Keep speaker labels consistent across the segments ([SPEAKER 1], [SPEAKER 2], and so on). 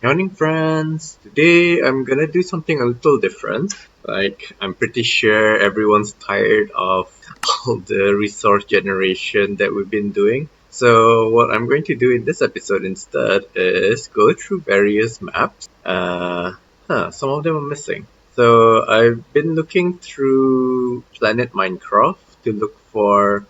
[SPEAKER 1] Morning, friends! Today I'm gonna do something a little different. I'm pretty sure everyone's tired of all the resource generation that we've been doing. So, what I'm going to do in this episode instead is go through various maps. Some of them are missing. So, I've been looking through Planet Minecraft to look for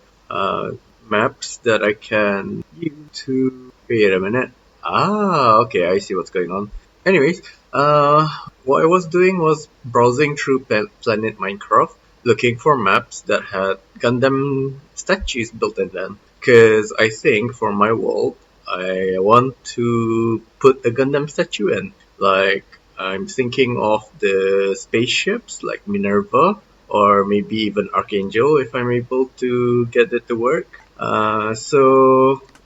[SPEAKER 1] maps that I can use to. Wait a minute. Okay, I see what's going on. Anyways, what I was doing was browsing through Planet Minecraft, looking for maps that had Gundam statues built in them. Because I think for my world, I want to put a Gundam statue in. I'm thinking of the spaceships like Minerva, or maybe even Archangel if I'm able to get it to work.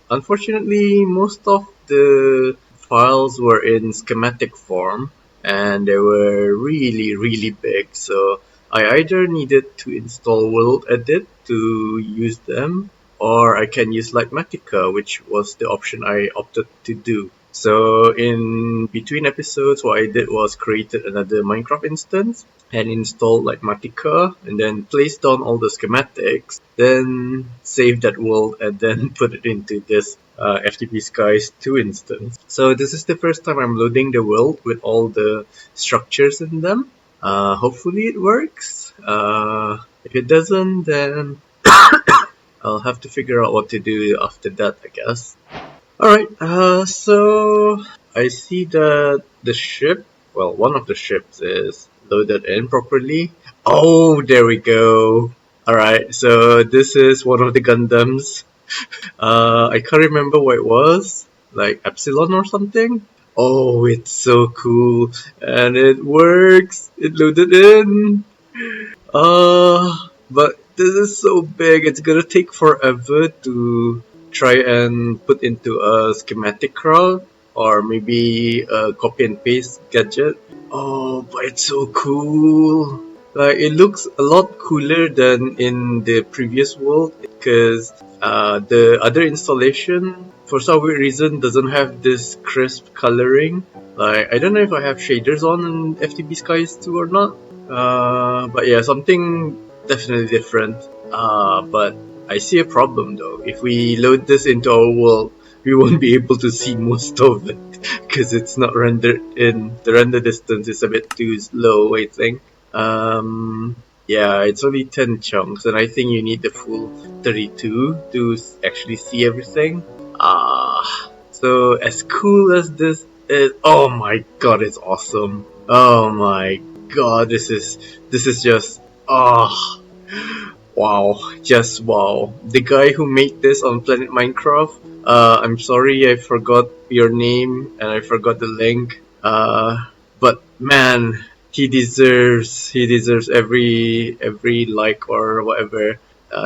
[SPEAKER 1] Unfortunately, most of the files were in schematic form and they were really big. So I either needed to install World Edit to use them, or I can use Lightmatica, which was the option I opted to do. So in between episodes, what I did was created another Minecraft instance and installed Lightmatica and then placed down all the schematics, then saved that world and then put it into this FTB Skies 2 instance. So this is the first time I'm loading the world with all the structures in them. Hopefully it works. If it doesn't, then I'll have to figure out what to do after that, I guess. Alright, so I see that the ship, well, one of the ships is loaded in properly. Oh, there we go. Alright, so this is one of the Gundams. I can't remember what it was, like Epsilon or something. Oh, it's so cool. And it works. It loaded in. But this is so big, it's gonna take forever to try and put into a schematic crawl or maybe a copy and paste gadget. Oh, but it's so cool. Like, it looks a lot cooler than in the previous world because the other installation, for some weird reason, doesn't have this crisp coloring. Like, I don't know if I have shaders on in FTB Skies 2 or not. But yeah, something definitely different. But I see a problem though. If we load this into our world, we won't be able to see most of it because it's not rendered in. The render distance is a bit too low, I think. Yeah, it's only 10 chunks, and I think you need the full 32 to actually see everything. So as cool as this is, oh my god, it's awesome. Oh my god, this is just, oh, wow, just wow. The guy who made this on Planet Minecraft, I'm sorry I forgot your name and I forgot the link. But man, he deserves every like or whatever,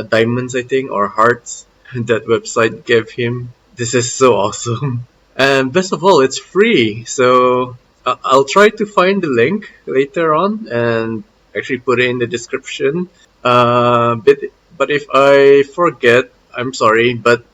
[SPEAKER 1] diamonds I think or hearts that website gave him. This is so awesome. And best of all, it's free. So I'll try to find the link later on and actually put it in the description. But if I forget, I'm sorry. But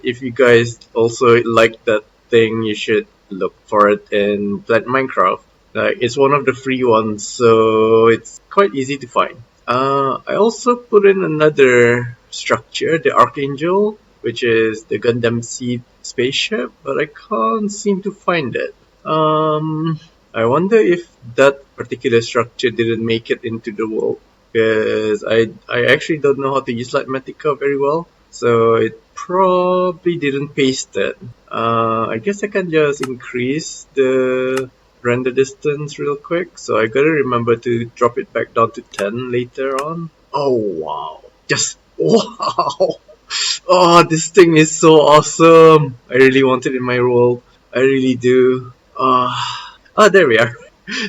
[SPEAKER 1] if you guys also like that thing, you should look for it in Planet Minecraft. It's one of the free ones, so it's quite easy to find. I also put in another structure, the Archangel, which is the Gundam Seed spaceship, but I can't seem to find it. I wonder if that particular structure didn't make it into the world, because I actually don't know how to use Lightmatica very well, so it probably didn't paste it. I guess I can just increase the render distance real quick, so I gotta remember to drop it back down to 10 later on. Oh wow, just wow. Oh, this thing is so awesome. I really want it in my world. I really do. There we are.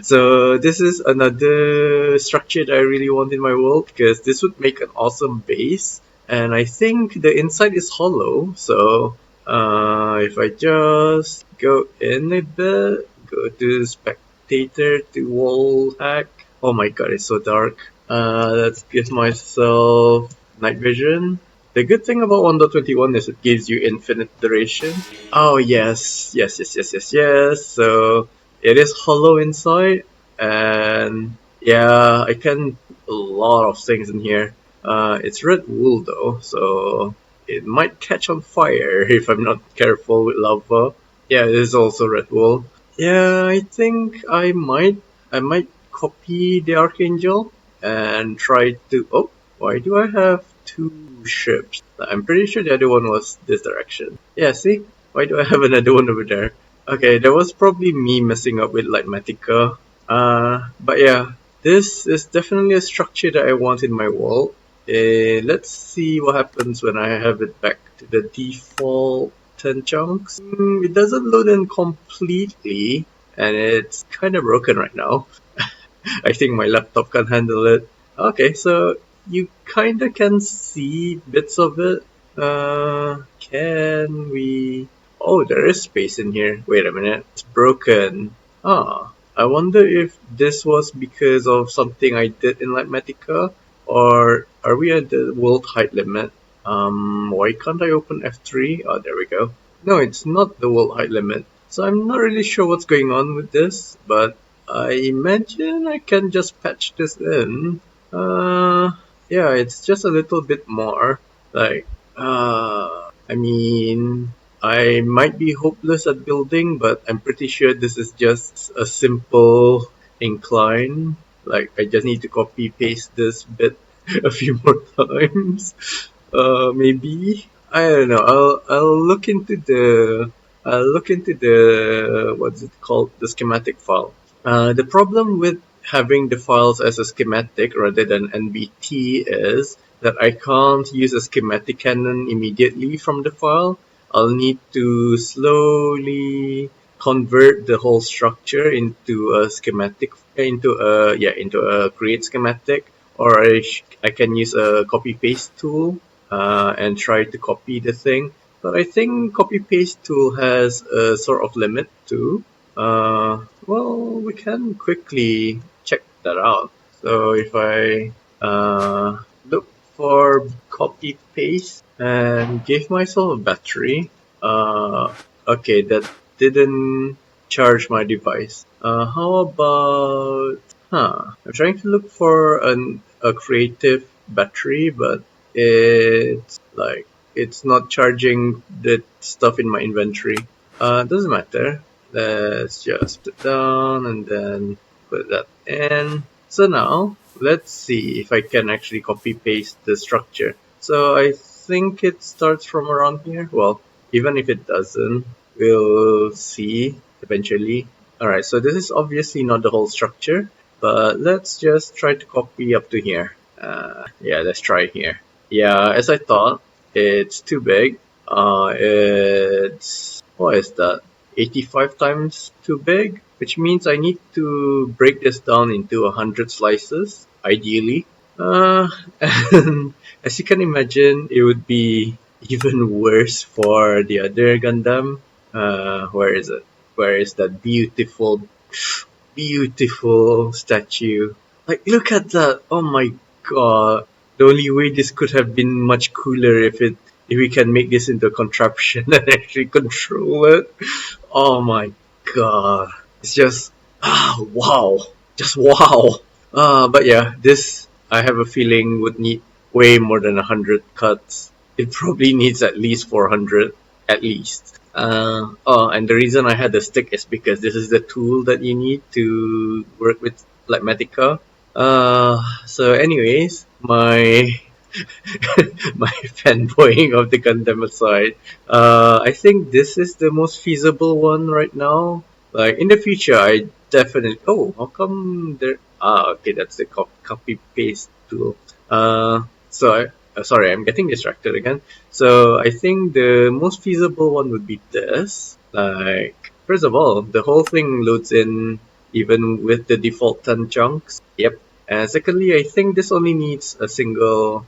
[SPEAKER 1] So this is another structure that I really want in my world because this would make an awesome base. And I think the inside is hollow. So if I just go in a bit, go to spectator to wall hack. Oh my god, it's so dark. Let's give myself night vision. The good thing about 1.21 is it gives you infinite duration. Oh yes, yes. So it is hollow inside, and yeah, I can put a lot of things in here. It's red wool though, so it might catch on fire if I'm not careful with lava. Yeah, it is also red wool. Yeah, I think I might copy the Archangel and try to. Oh, why do I have two ships? I'm pretty sure the other one was this direction. Yeah, see? Why do I have another one over there? Okay, that was probably me messing up with like Matica. But yeah, this is definitely a structure that I want in my wall. Let's see what happens when I have it back to the default 10 chunks. It doesn't load in completely, and it's kind of broken right now. I think my laptop can handle it. Okay, so you kind of can see bits of it. Can we? Oh, there is space in here. Wait a minute, it's broken. Ah, I wonder if this was because of something I did in Mathematica, or are we at the world height limit? Why can't I open F3? Oh, there we go. No, it's not the world height limit. So I'm not really sure what's going on with this, but I imagine I can just patch this in. Yeah, it's just a little bit more. Like, I mean, I might be hopeless at building, but I'm pretty sure this is just a simple incline. Like, I just need to copy paste this bit a few more times. Maybe. I don't know. I'll look into the what's it called, the schematic file. The problem with having the files as a schematic rather than NBT is that I can't use a schematic cannon immediately from the file. I'll need to slowly convert the whole structure into a schematic, into a create schematic, or I can use a copy paste tool and try to copy the thing. But I think copy paste tool has a sort of limit too. Well, we can quickly check that out. So if I look for copy paste and give myself a battery, okay, that didn't charge my device. How about, I'm trying to look for a creative battery, but it's not charging the stuff in my inventory. Doesn't matter. Let's just put it down and then put that in. So now let's see if I can actually copy paste the structure. So I think it starts from around here. Well, even if it doesn't, we'll see eventually. Alright, so this is obviously not the whole structure, but let's just try to copy up to here. Yeah, let's try here. Yeah, as I thought, it's too big. What is that? 85 times too big, which means I need to break this down into 100 slices, ideally. And as you can imagine, it would be even worse for the other Gundam. Where is it? Where is that beautiful statue? Like, look at that! Oh my god! The only way this could have been much cooler if we can make this into a contraption and actually control it. Oh my god! It's just wow! Just wow! But yeah, this I have a feeling would need way more than 100 cuts. It probably needs at least 400, at least. And the reason I had the stick is because this is the tool that you need to work with like Matica. So anyways, my my fanboying of the Gundam aside, I think this is the most feasible one right now. Like in the future, I definitely. Oh, how come there? Okay, that's the copy paste tool. Sorry, I'm getting distracted again. So I think the most feasible one would be this. Like, first of all, the whole thing loads in even with the default 10 chunks. Yep. And secondly, I think this only needs a single.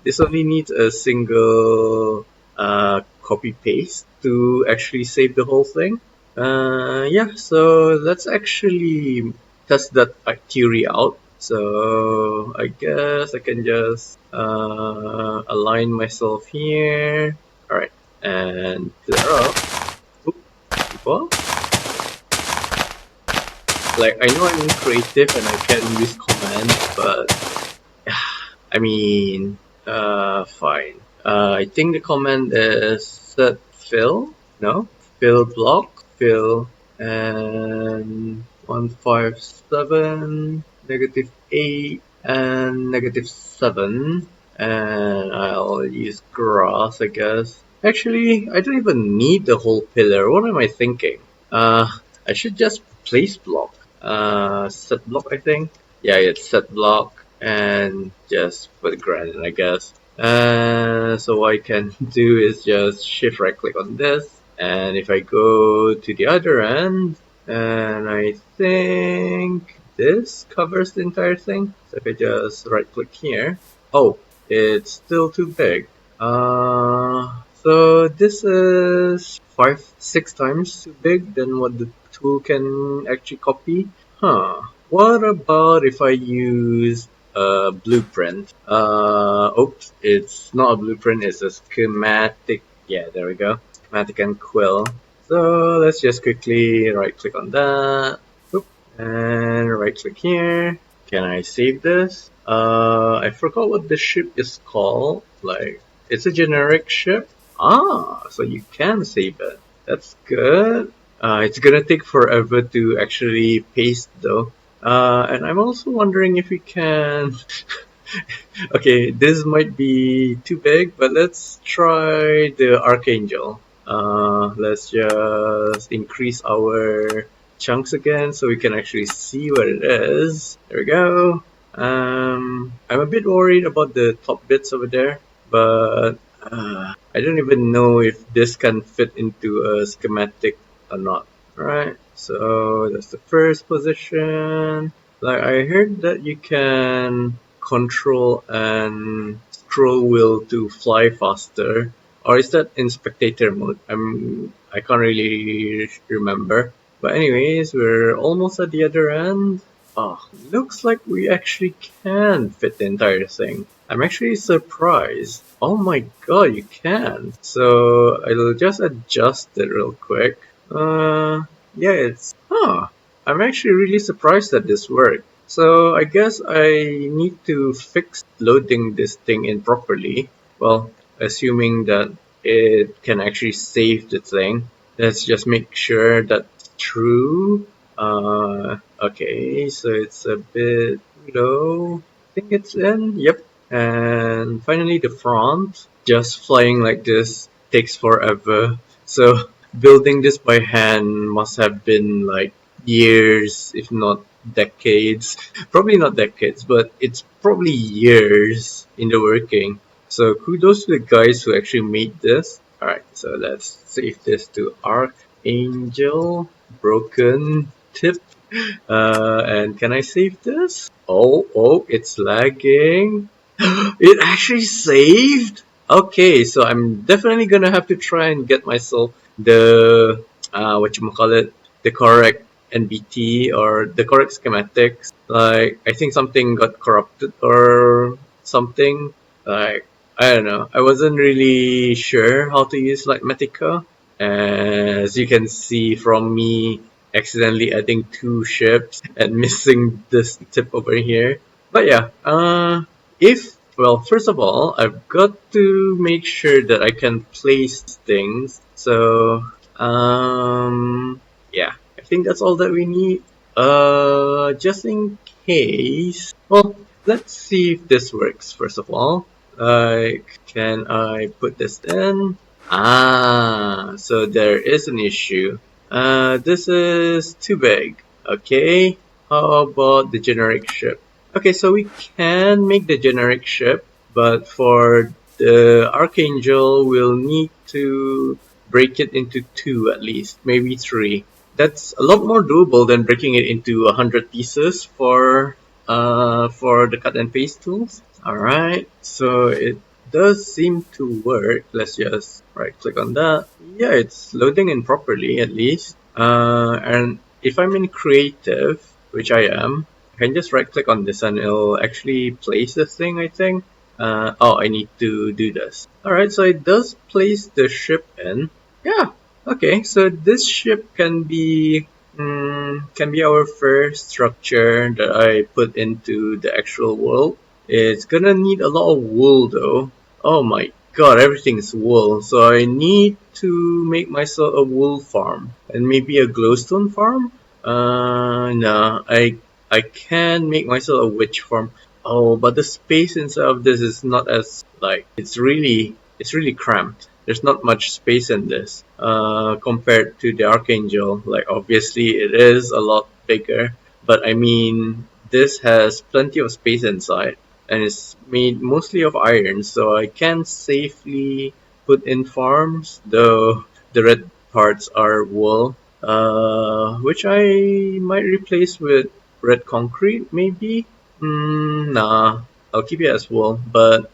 [SPEAKER 1] This only needs a single copy paste to actually save the whole thing. Yeah, so let's actually test that theory out. So I guess I can just align myself here. Alright, and clear up. Oop, what? Like, I know I'm creative and I can use commands, but I mean, fine. I think the command is set fill. No, fill block, fill, and 157, -8, and -7. And I'll use grass, I guess. Actually, I don't even need the whole pillar. What am I thinking? I should just place block. Set block, I think. Yeah, it's set block and just put granite, I guess. So what I can do is just shift right click on this, and if I go to the other end, and I think this covers the entire thing. So if I just right click here, oh, it's still too big. So this is 6 times too big than what the tool can actually copy. Huh. What about if I use a blueprint? Oops, it's not a blueprint, it's a schematic. Yeah, there we go. Schematic and quill. So let's just quickly right click on that. Oop, and right click here. Can I save this? I forgot what the ship is called. Like, it's a generic ship. Ah, so you can save it. That's good. It's gonna take forever to actually paste though. And I'm also wondering if we can... Okay, this might be too big, but let's try the Archangel. Let's just increase our chunks again so we can actually see what it is. There we go. I'm a bit worried about the top bits over there, but I don't even know if this can fit into a schematic or not. Alright, so that's the first position. Like, I heard that you can control and scroll wheel to fly faster. Or is that in spectator mode? I can't really remember. But anyways, we're almost at the other end. Oh, looks like we actually can fit the entire thing. I'm actually surprised. Oh my god, you can. So I'll just adjust it real quick. Yeah, I'm actually really surprised that this worked. So I guess I need to fix loading this thing in properly. Well, assuming that it can actually save the thing. Let's just make sure that's true. Okay, so it's a bit low. I think it's in. Yep. And finally the front. Just flying like this takes forever. So building this by hand must have been like years, if not decades. Probably not decades, but it's probably years in the working. So kudos to the guys who actually made this. Alright, so let's save this to Archangel. Broken tip. And can I save this? Oh, it's lagging. It actually saved? Okay, so I'm definitely gonna have to try and get myself the, the correct NBT or the correct schematics. Like, I think something got corrupted or something. Like, I don't know. I wasn't really sure how to use like Matica. As you can see from me accidentally adding 2 ships and missing this tip over here. But yeah, well, first of all, I've got to make sure that I can place things. So, yeah, I think that's all that we need. Just in case, well, let's see if this works first of all. Like, can I put this in? Ah, so there is an issue. This is too big. Okay, how about the generic ship? Okay, so we can make the generic ship, but for the Archangel, we'll need to break it into 2 at least, maybe 3. That's a lot more doable than breaking it into 100 pieces for the cut and paste tools. Alright, so it does seem to work. Let's just right click on that. Yeah, it's loading in properly at least. And if I'm in creative, which I am, I can just right click on this and it'll actually place the thing, I think. Oh, I need to do this. Alright, so it does place the ship in. Yeah, okay, so this ship can be our first structure that I put into the actual world. It's gonna need a lot of wool though. Oh my god, everything's wool. So I need to make myself a wool farm and maybe a glowstone farm. No, I can make myself a witch farm. Oh, but the space inside of this is not as like it's really cramped. There's not much space in this compared to the Archangel. Like obviously it is a lot bigger, but I mean this has plenty of space inside and it's made mostly of iron, so I can safely put in farms. Though the red parts are wool, which I might replace with red concrete maybe. Nah, I'll keep it as wool, but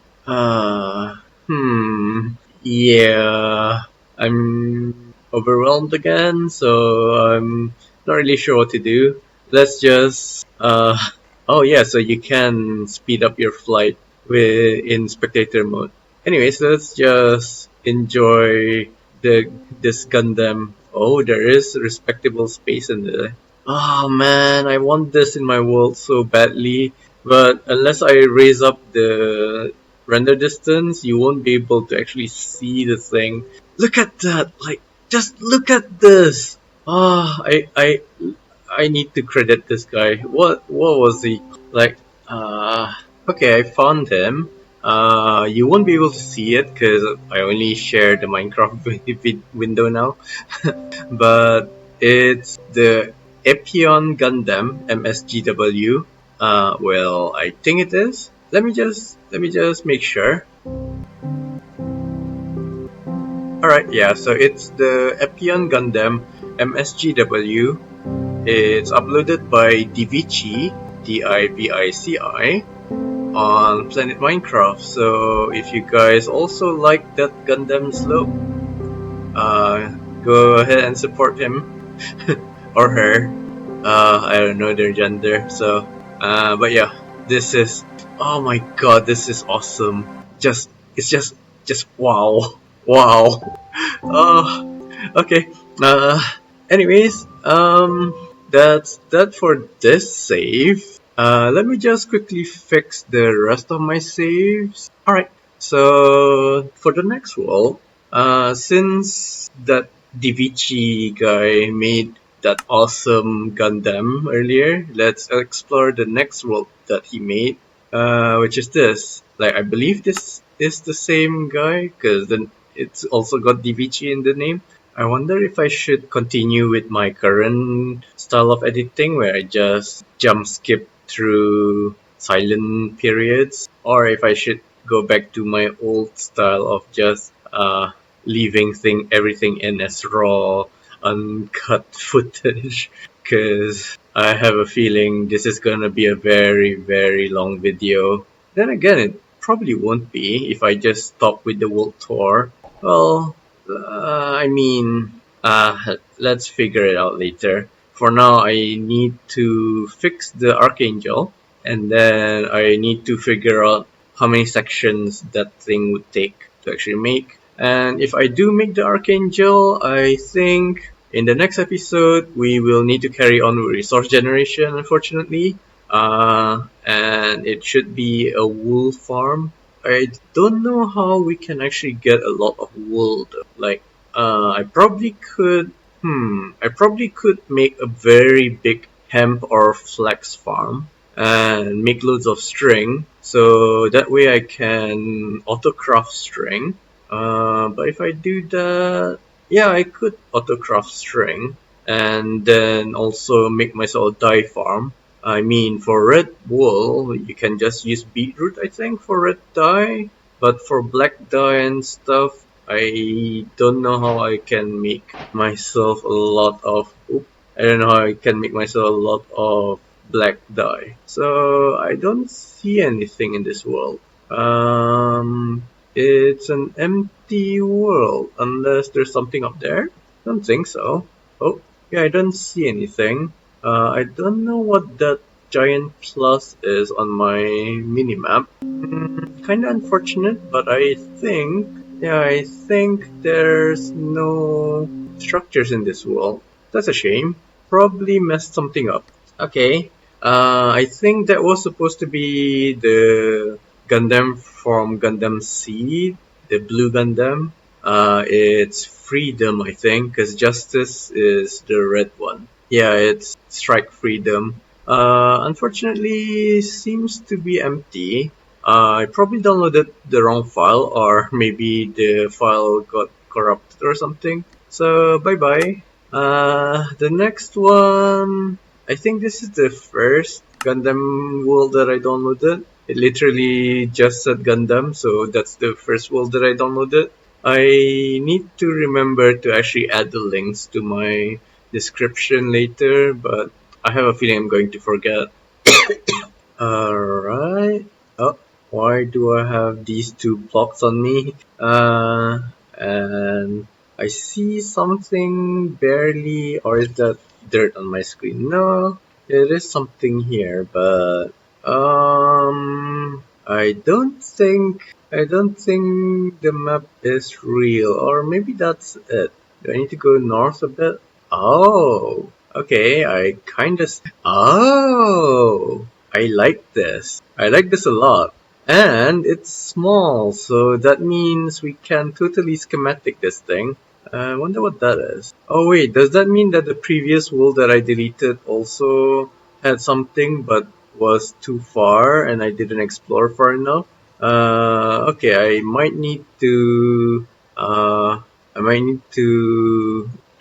[SPEAKER 1] yeah, I'm overwhelmed again, so I'm not really sure what to do. Let's just oh yeah, so you can speed up your flight in spectator mode. Anyways, let's just enjoy this Gundam. Oh, there is respectable space in there. Oh man, I want this in my world so badly, but unless I raise up the render distance, you won't be able to actually see the thing. Look at that! Like, just look at this! I need to credit this guy. What was he like? Okay, I found him. You won't be able to see it because I only share the Minecraft window now. But it's the Epion Gundam MSGW. Well, I think it is. Let me just make sure. Alright, yeah, so it's the Epion Gundam MSGW. It's uploaded by Divici, Divici, on Planet Minecraft. So if you guys also like that Gundam's look, go ahead and support him or her. I don't know their gender. So, but yeah, this is. Oh my god, this is awesome. It's just wow, wow. Okay. Anyways, that's that for this save. Let me just quickly fix the rest of my saves. Alright, so for the next world, since that Divici guy made that awesome Gundam earlier, let's explore the next world that he made, which is this. Like, I believe this is the same guy, because then it's also got Divici in the name. I wonder if I should continue with my current style of editing where I just jump skip through silent periods, or if I should go back to my old style of just leaving everything in as raw, uncut footage. Because I have a feeling this is gonna be a very, very long video. Then again, it probably won't be if I just stop with the world tour. Well, I mean, let's figure it out later. For now, I need to fix the Archangel, and then I need to figure out how many sections that thing would take to actually make. And if I do make the Archangel, I think in the next episode we will need to carry on with resource generation, unfortunately. And it should be a wool farm. I don't know how we can actually get a lot of wool though. Like, I probably could make a very big hemp or flax farm and make loads of string, so that way I can autocraft string. But if I do that, yeah, I could autocraft string and then also make myself a dye farm. I mean, for red wool, you can just use beetroot, I think, for red dye. But for black dye and stuff, I don't know how I can make myself a lot of. I don't know how I can make myself a lot of black dye. So I don't see anything in this world. It's an empty world unless there's something up there. Don't think so. Oh, yeah, I don't see anything. I don't know what that giant plus is on my minimap. Kinda unfortunate, but I think there's no structures in this world. That's a shame. Probably messed something up. Okay. I think that was supposed to be the Gundam from Gundam Seed, the blue Gundam. It's Freedom, I think, because Justice is the red one. Yeah, it's Strike Freedom. Unfortunately, seems to be empty. I probably downloaded the wrong file, or maybe the file got corrupted or something. So, bye bye. The next one, I think this is the first Gundam world that I downloaded. It literally just said Gundam, so that's the first world that I downloaded. I need to remember to actually add the links to my description later, but I have a feeling I'm going to forget. Alright. Oh, why do I have these two blocks on me? And I see something barely, or is that dirt on my screen? No, it is something here, but I don't think the map is real, or maybe that's it. Do I need to go north a bit? Oh, okay, oh, I like this. I like this a lot. And it's small, so that means we can totally schematic this thing. I wonder what that is. Oh wait, does that mean that the previous world that I deleted also had something but was too far and I didn't explore far enough? Okay, I might need to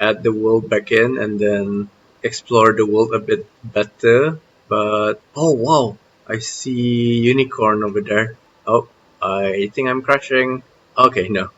[SPEAKER 1] add the world back in and then explore the world a bit better. But oh wow, I see unicorn over there. Oh, I think I'm crashing. Okay, no.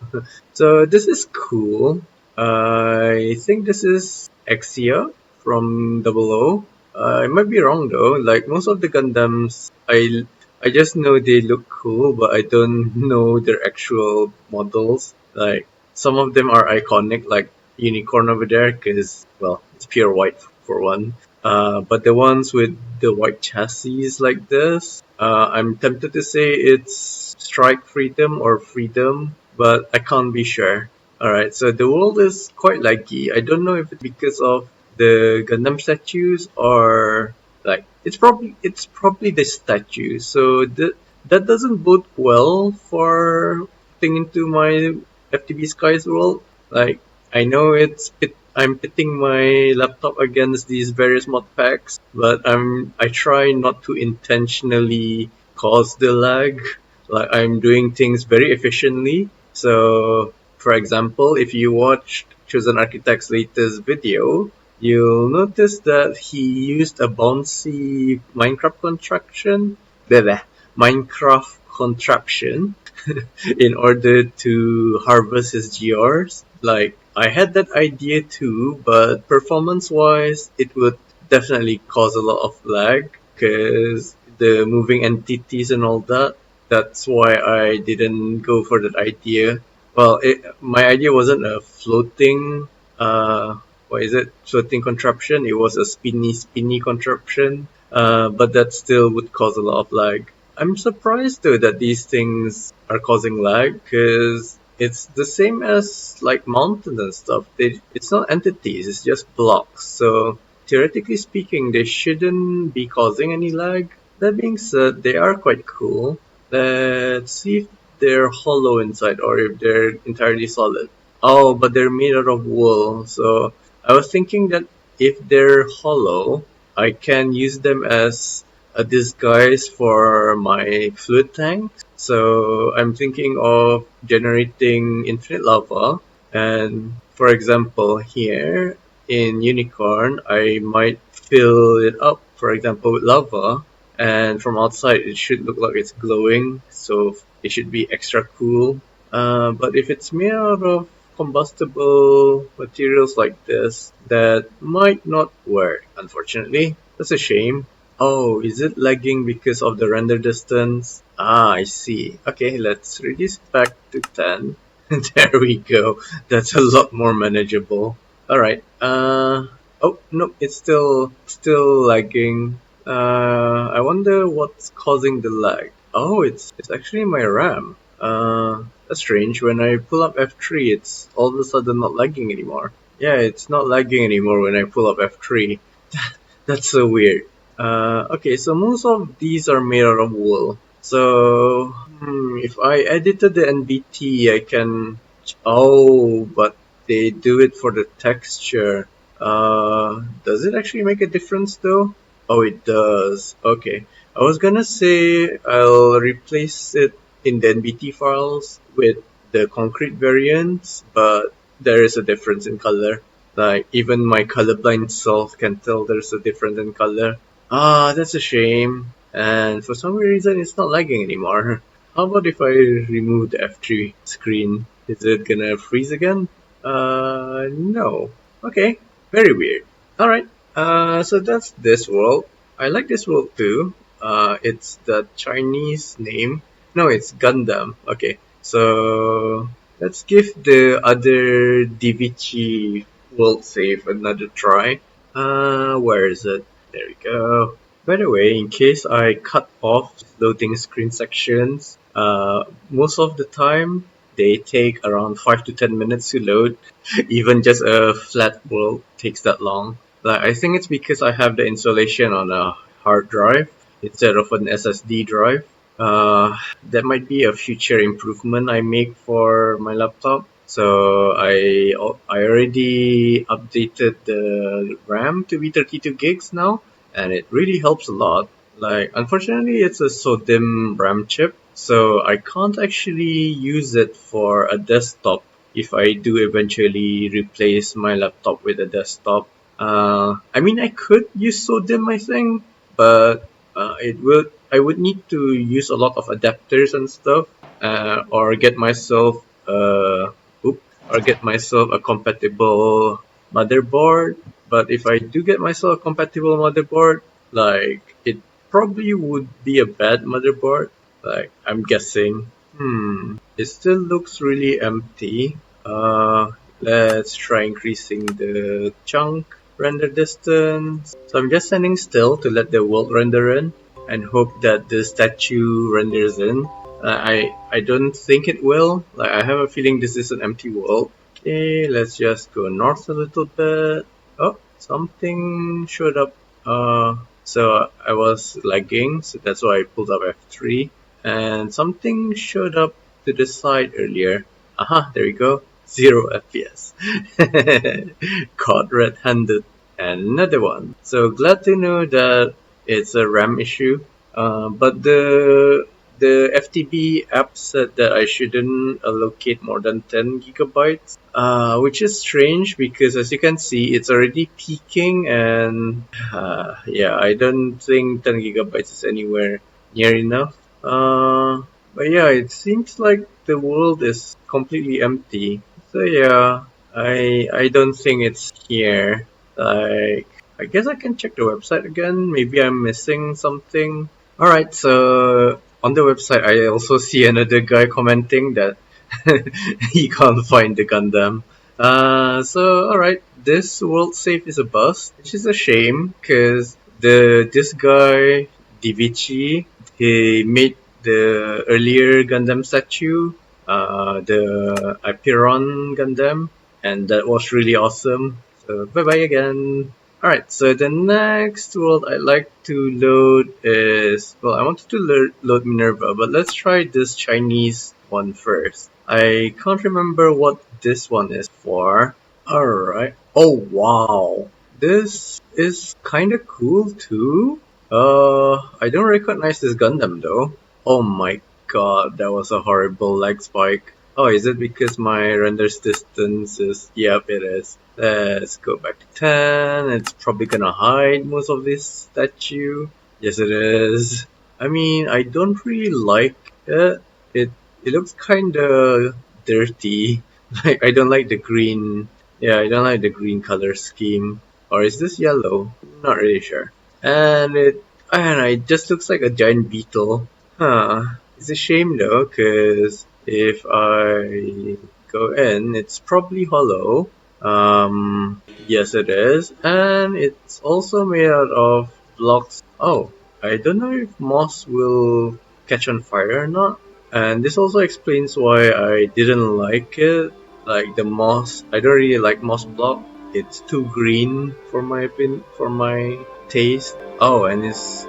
[SPEAKER 1] So this is cool. I think this is Exia from Double O. I might be wrong though. Like most of the Gundams, I just know they look cool, but I don't know their actual models. Like some of them are iconic, like Unicorn over there, because well, it's pure white for one. But the ones with the white chassis like this, I'm tempted to say it's Strike Freedom or Freedom, but I can't be sure. Alright, so the world is quite laggy. I don't know if it's because of the Gundam statues or like it's probably the statues. So that doesn't bode well for putting into my FTB Skies world. Like I know I'm pitting my laptop against these various mod packs, but I try not to intentionally cause the lag. Like I'm doing things very efficiently. So for example, if you watched Chosen Architect's latest video, you'll notice that he used a bouncy Minecraft contraption in order to harvest his GRs. Like, I had that idea too, but performance-wise, it would definitely cause a lot of lag, because the moving entities and all that. That's why I didn't go for that idea. Well, my idea wasn't a floating, what is it? Floating contraption. It was a spinny contraption. But that still would cause a lot of lag. I'm surprised though that these things are causing lag, because it's the same as like mountains and stuff. It's not entities, it's just blocks. So theoretically speaking, they shouldn't be causing any lag. That being said, they are quite cool. Let's see if they're hollow inside or if they're entirely solid. Oh, but they're made out of wool. So I was thinking that if they're hollow, I can use them as a disguise for my fluid tank. So I'm thinking of generating infinite lava. And for example, here in Unicorn, I might fill it up, for example, with lava. And from outside, it should look like it's glowing. So it should be extra cool. But if it's made out of combustible materials like this, that might not work, unfortunately. That's a shame. Oh, is it lagging because of the render distance? Ah, I see. Okay, let's reduce it back to 10. There we go. That's a lot more manageable. Alright, oh, no, it's still lagging. I wonder what's causing the lag. Oh, it's actually my RAM. That's strange. When I pull up F3, it's all of a sudden not lagging anymore. Yeah, it's not lagging anymore when I pull up F3. That's so weird. Okay, so most of these are made out of wool. So, if I edited the NBT, I can. Oh, but they do it for the texture. Does it actually make a difference though? Oh, it does. Okay. I was gonna say I'll replace it in the NBT files with the concrete variants, but there is a difference in color. Like, even my colorblind self can tell there's a difference in color. Ah, that's a shame. And for some reason, it's not lagging anymore. How about if I remove the F3 screen? Is it gonna freeze again? No. Okay, very weird. Alright, so that's this world. I like this world too. It's the Chinese name. No, it's Gundam. Okay, so let's give the other DVG world save another try. Where is it? There we go. By the way, in case I cut off loading screen sections, most of the time they take around 5 to 10 minutes to load. Even just a flat world takes that long. Like, I think it's because I have the installation on a hard drive instead of an SSD drive. That might be a future improvement I make for my laptop. So I already updated the RAM to be 32 gigs now, and it really helps a lot. Like, unfortunately, it's a SODIMM RAM chip, so I can't actually use it for a desktop if I do eventually replace my laptop with a desktop. I mean, I could use SODIMM, I think, but I would need to use a lot of adapters and stuff, or get myself a compatible motherboard. But if I do get myself a compatible motherboard, like, it probably would be a bad motherboard. Like, I'm guessing. It still looks really empty. Let's try increasing the chunk render distance. So I'm just standing still to let the world render in and hope that the statue renders in. I don't think it will. Like, I have a feeling this is an empty world. Okay, let's just go north a little bit. Oh, something showed up. So I was lagging, so that's why I pulled up F3. And something showed up to the side earlier. Aha, there we go. 0 FPS. Caught red-handed. And another one. So glad to know that it's a RAM issue. But the FTB app said that I shouldn't allocate more than 10 gigabytes, which is strange because, as you can see, it's already peaking, and yeah, I don't think 10 gigabytes is anywhere near enough. But yeah, it seems like the world is completely empty. So yeah, I don't think it's here. Like, I guess I can check the website again. Maybe I'm missing something. Alright, so on the website, I also see another guy commenting that he can't find the Gundam. So alright, this world save is a bust, which is a shame because this guy DVG, he made the earlier Gundam statue, the Apiron Gundam, and that was really awesome. So bye bye again. Alright, so the next world I'd like to load is, well, I wanted to load Minerva, but let's try this Chinese one first. I can't remember what this one is for. Alright. Oh, wow. This is kinda cool too. I don't recognize this Gundam though. Oh my god, that was a horrible lag spike. Oh, is it because my renders distance is... Yep, it is. Let's go back to 10. It's probably gonna hide most of this statue. Yes, it is. I mean, I don't really like it. It looks kinda dirty. Like, I don't like the green... Yeah, I don't like the green color scheme. Or is this yellow? Not really sure. And I don't know, it just looks like a giant beetle. Huh. It's a shame though, cause if I go in, it's probably hollow. Yes it is. And it's also made out of blocks. Oh, I don't know if moss will catch on fire or not. And this also explains why I didn't like it. Like the moss, I don't really like moss block. It's too green for my taste. Oh, and it's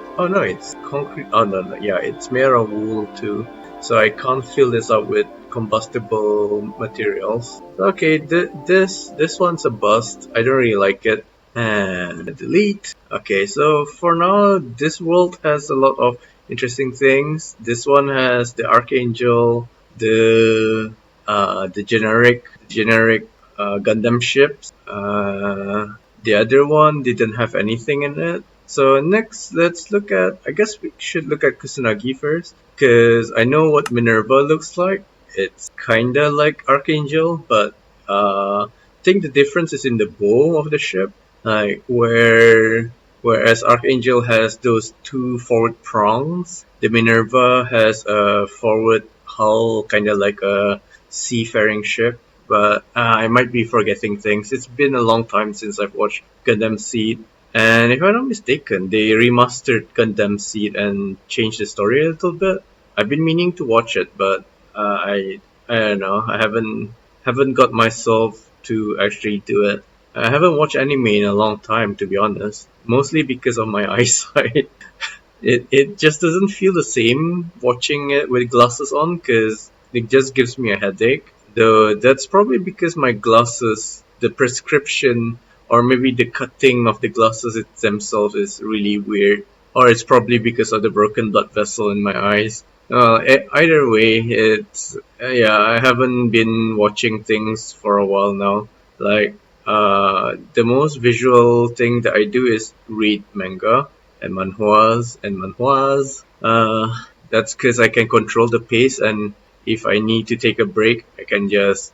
[SPEAKER 1] concrete. Oh no, yeah, it's made of wool too. So I can't fill this up with combustible materials. Okay, this one's a bust. I don't really like it. And delete. Okay, so for now, this world has a lot of interesting things. This one has the Archangel, the generic Gundam ships. The other one didn't have anything in it. So next, let's look at. I guess we should look at Kusanagi first, because I know what Minerva looks like. It's kinda like Archangel, but I think the difference is in the bow of the ship. Like whereas Archangel has those two forward prongs, the Minerva has a forward hull, kind of like a seafaring ship. But I might be forgetting things. It's been a long time since I've watched Gundam Seed, and if I'm not mistaken, they remastered Gundam Seed and changed the story a little bit. I've been meaning to watch it, but I don't know. I haven't got myself to actually do it. I haven't watched anime in a long time, to be honest. Mostly because of my eyesight. It just doesn't feel the same watching it with glasses on, because it just gives me a headache. Though that's probably because my glasses, the prescription, or maybe the cutting of the glasses themselves is really weird. Or it's probably because of the broken blood vessel in my eyes. Either way, it's yeah. I haven't been watching things for a while now. Like the most visual thing that I do is read manga and manhwas. That's because I can control the pace, and if I need to take a break, I can just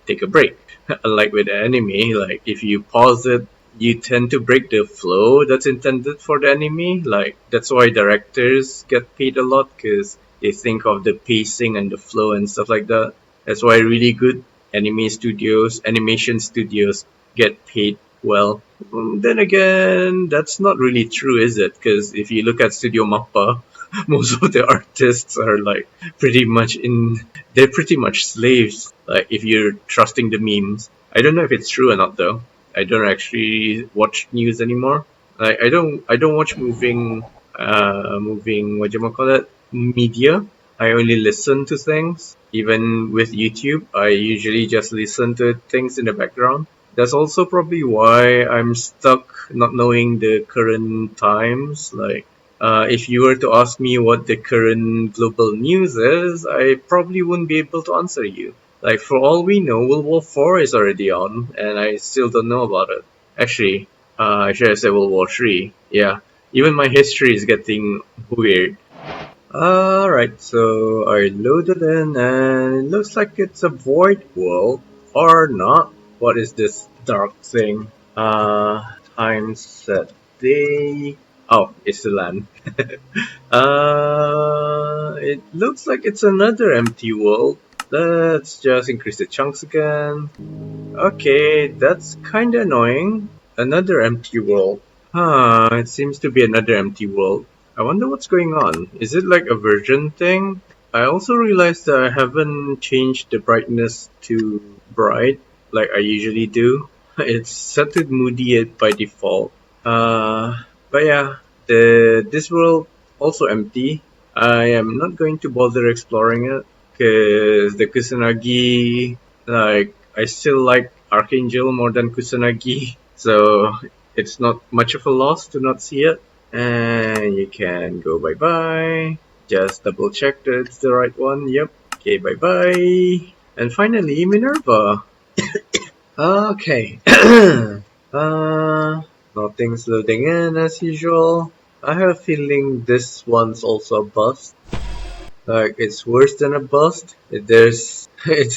[SPEAKER 1] take a break. Unlike with anime, like if you pause it, you tend to break the flow that's intended for the anime. Like that's why directors get paid a lot, because they think of the pacing and the flow and stuff like that. That's why really good animation studios get paid well. Then again, that's not really true, is it? Because if you look at Studio Mappa, most of the artists are like they're pretty much slaves. Like if you're trusting the memes. I don't know if it's true or not though. I don't actually watch news anymore. Like I don't watch moving what do you call it media. I only listen to things. Even with YouTube, I usually just listen to things in the background. That's also probably why I'm stuck not knowing the current times. Like, if you were to ask me what the current global news is, I probably wouldn't be able to answer you. Like, for all we know, World War IV is already on, and I still don't know about it. Actually, I should have said World War III. Yeah, even my history is getting weird. Alright, so I loaded in and it looks like it's a void world. Or not. What is this dark thing? Time set day. Oh, it's the land. It looks like it's another empty world. Let's just increase the chunks again. Okay, that's kinda annoying. Another empty world. It seems to be another empty world. I wonder what's going on. Is it like a version thing? I also realized that I haven't changed the brightness to bright like I usually do. It's set to moody by default. But yeah, this world also empty. I am not going to bother exploring it because the Kusanagi, like I still like Archangel more than Kusanagi, so it's not much of a loss to not see it. And you can go bye bye. Just double check that it's the right one. Yep. Okay, bye bye. And finally, Minerva. Okay. Nothing's loading in as usual. I have a feeling this one's also a bust. Like, it's worse than a bust. It's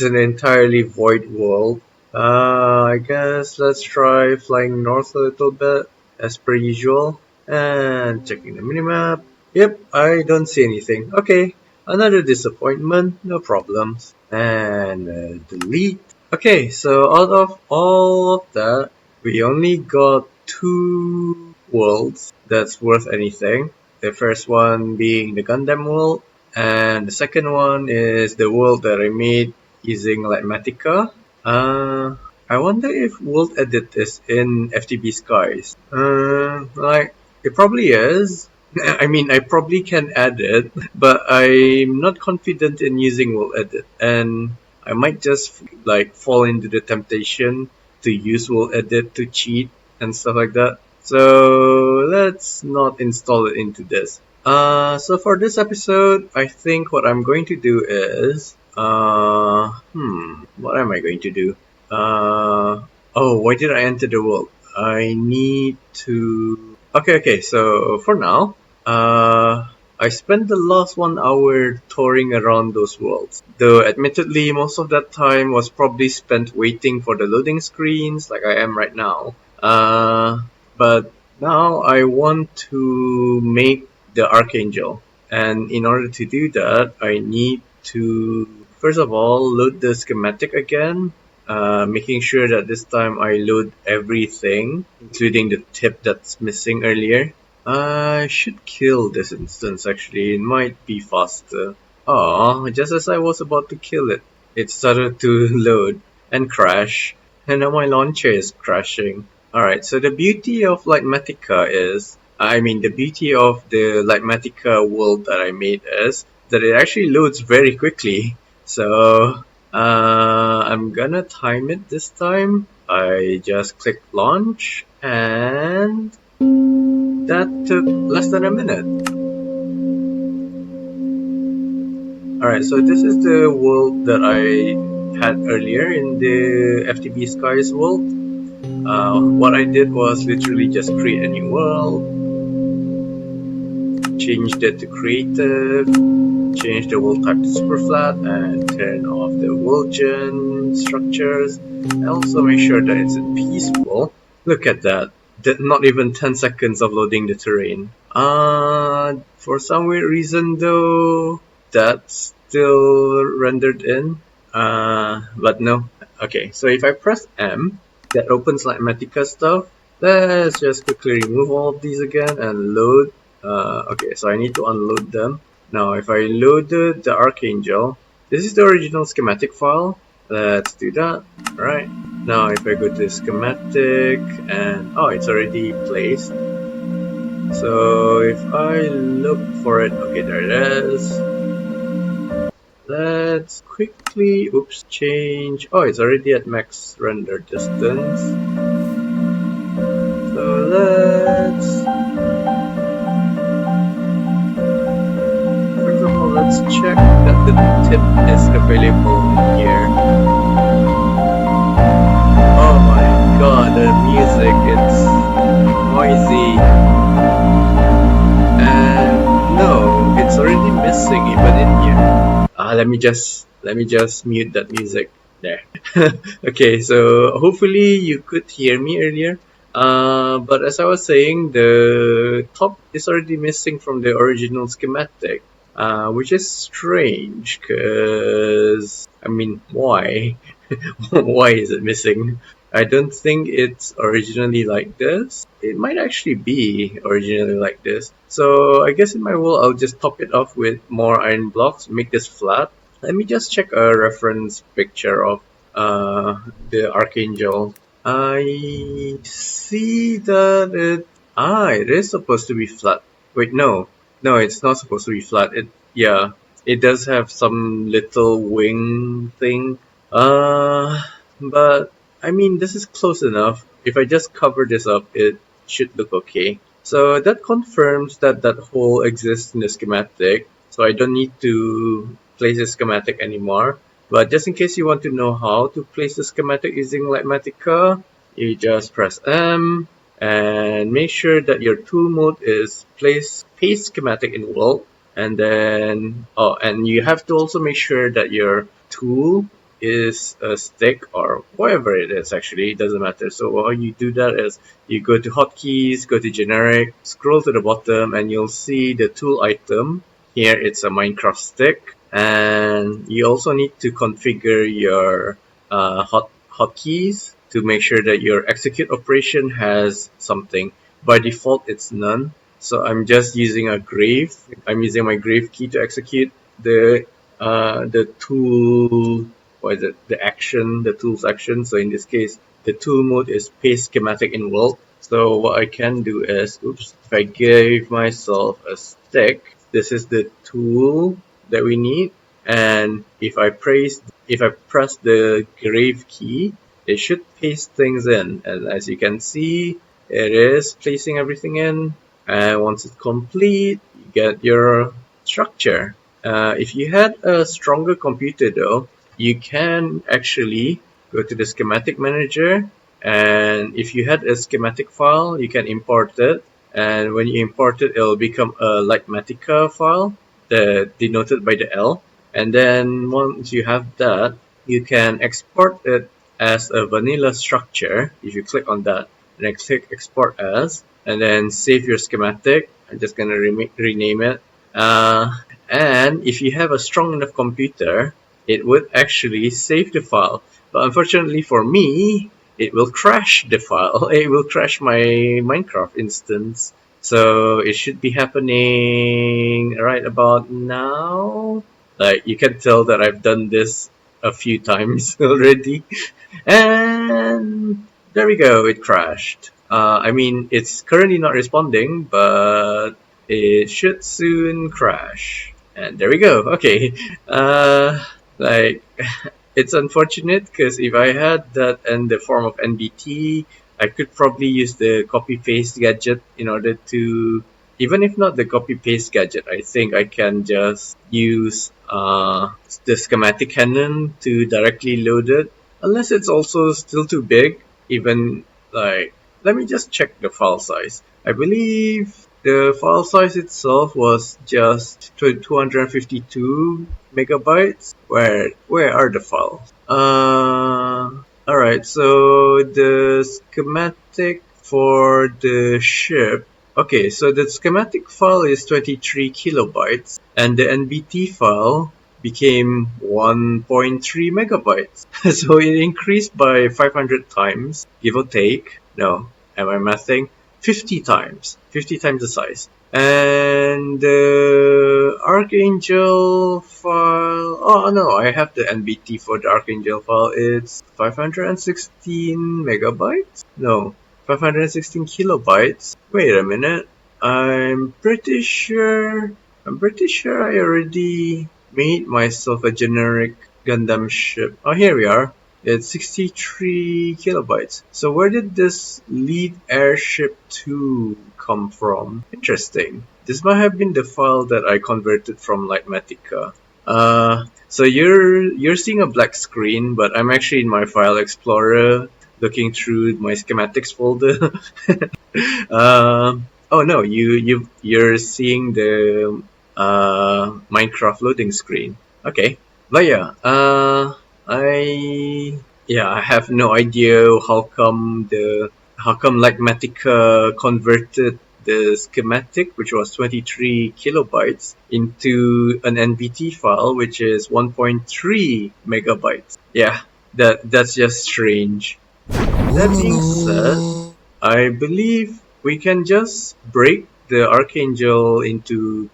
[SPEAKER 1] an entirely void world. I guess let's try flying north a little bit, as per usual. And checking the minimap. Yep, I don't see anything. Okay, another disappointment, no problems. And delete. Okay, so out of all of that, we only got two worlds that's worth anything. The first one being the Gundam world, and the second one is the world that I made using Mathematica. I wonder if World Edit is in FTB Skies. It probably is. I mean, I probably can add it, but I'm not confident in using World Edit, and I might just fall into the temptation to use World Edit to cheat and stuff like that. So let's not install it into this. So for this episode, I think what I'm going to do is, what am I going to do? Why did I enter the world? I need to... Okay, so for now, I spent the last 1 hour touring around those worlds. Though admittedly, most of that time was probably spent waiting for the loading screens like I am right now. But now I want to make the Archangel. And in order to do that, I need to, first of all, load the schematic again. Making sure that this time I load everything, including the tip that's missing earlier. I should kill this instance actually, it might be faster. Oh, just as I was about to kill it, it started to load and crash, and now my launcher is crashing. Alright, so the beauty of the beauty of the Litematica world that I made is that it actually loads very quickly. So, I'm gonna time it this time. I just click launch, and that took less than a minute. Alright, so this is the world that I had earlier in the FTB Skies world. What I did was literally just create a new world, changed it to creative, change the world type to super flat, and turn off the world gen structures, and also make sure that it's in peaceful. Look at that. Not even 10 seconds of loading the terrain. For some weird reason though, that's still rendered in. But no. Okay, so if I press M, that opens Litematica stuff. Let's just quickly remove all of these again and load. Okay, so I need to unload them. Now, if I loaded the Archangel, this is the original schematic file. Let's do that. Alright. Now, if I go to schematic, and it's already placed. So, if I look for it, okay, there it is. Let's quickly, change. Oh, it's already at max render distance. So, let's check that the tip is available here. Oh my god, the music, it's noisy. And no, it's already missing even in here. Let me just mute that music there. Okay, so hopefully you could hear me earlier. But as I was saying, the top is already missing from the original schematic. Which is strange, cause, I mean, why? Why is it missing? I don't think it's originally like this. It might actually be originally like this. So I guess in my world, I'll just top it off with more iron blocks, make this flat. Let me just check a reference picture of the Archangel. I see that it is supposed to be flat. Wait, no. No, it's not supposed to be flat. It does have some little wing thing. But I mean, this is close enough. If I just cover this up, it should look okay. So that confirms that that hole exists in the schematic. So I don't need to place the schematic anymore. But just in case you want to know how to place the schematic using Litematica, you just press M. And make sure that your tool mode is paste schematic in world, and then and you have to also make sure that your tool is a stick or whatever it is. Actually, it doesn't matter. So how you do that is you go to hotkeys, go to generic, scroll to the bottom, and you'll see the tool item. Here it's a Minecraft stick, and you also need to configure your hotkeys to make sure that your execute operation has something. by default it's none. So I'm just using a grave. I'm using my grave key to execute the tool. What is it? The tools action. So in this case, the tool mode is paste schematic in world. So what I can do is, if I give myself a stick, this is the tool that we need. And if I press the grave key, it should paste things in. And as you can see, it is placing everything in. And once it's complete, you get your structure. If you had a stronger computer though, you can actually go to the schematic manager, and if you had a schematic file, you can import it. And when you import it, it'll become a Litematica file, denoted by the L. And then once you have that, you can export it as a vanilla structure. If you click on that, and then click export as, and then save your schematic. I'm just gonna rename it. And if you have a strong enough computer, it would actually save the file. But unfortunately for me, it will crash the file. It will crash my Minecraft instance. So it should be happening right about now. Like, you can tell that I've done this a few times already. And there we go, it crashed. I mean, it's currently not responding, but it should soon crash. And there we go. Okay. Like, it's unfortunate because if I had that in the form of NBT, I could probably use the copy paste gadget in order to, even if not the copy paste gadget, I think I can just use the schematic cannon to directly load it. Unless it's also still too big, even like, let me just check the file size. I believe the file size itself was just 252 megabytes. Where are the files? Alright, so the schematic for the ship. Okay, so the schematic file is 23 kilobytes, and the NBT file became 1.3 megabytes. So it increased by 500 times, give or take. No, am I mathing? 50 times. 50 times the size. And the Archangel file... Oh no, I have the NBT for the Archangel file. It's 516 megabytes? No, 516 kilobytes. Wait a minute. I'm pretty sure I already made myself a generic Gundam ship. Oh, here we are. It's 63 kilobytes. So where did this lead airship 2 come from? Interesting. This might have been the file that I converted from Litematica. So you're seeing a black screen, but I'm actually in my file explorer looking through my schematics folder. Oh no, you're seeing the Minecraft loading screen. Okay. But yeah, I have no idea how come Litematica converted the schematic, which was 23 kilobytes, into an NBT file, which is 1.3 megabytes. Yeah, that's just strange. That being said, I believe we can just break the Archangel into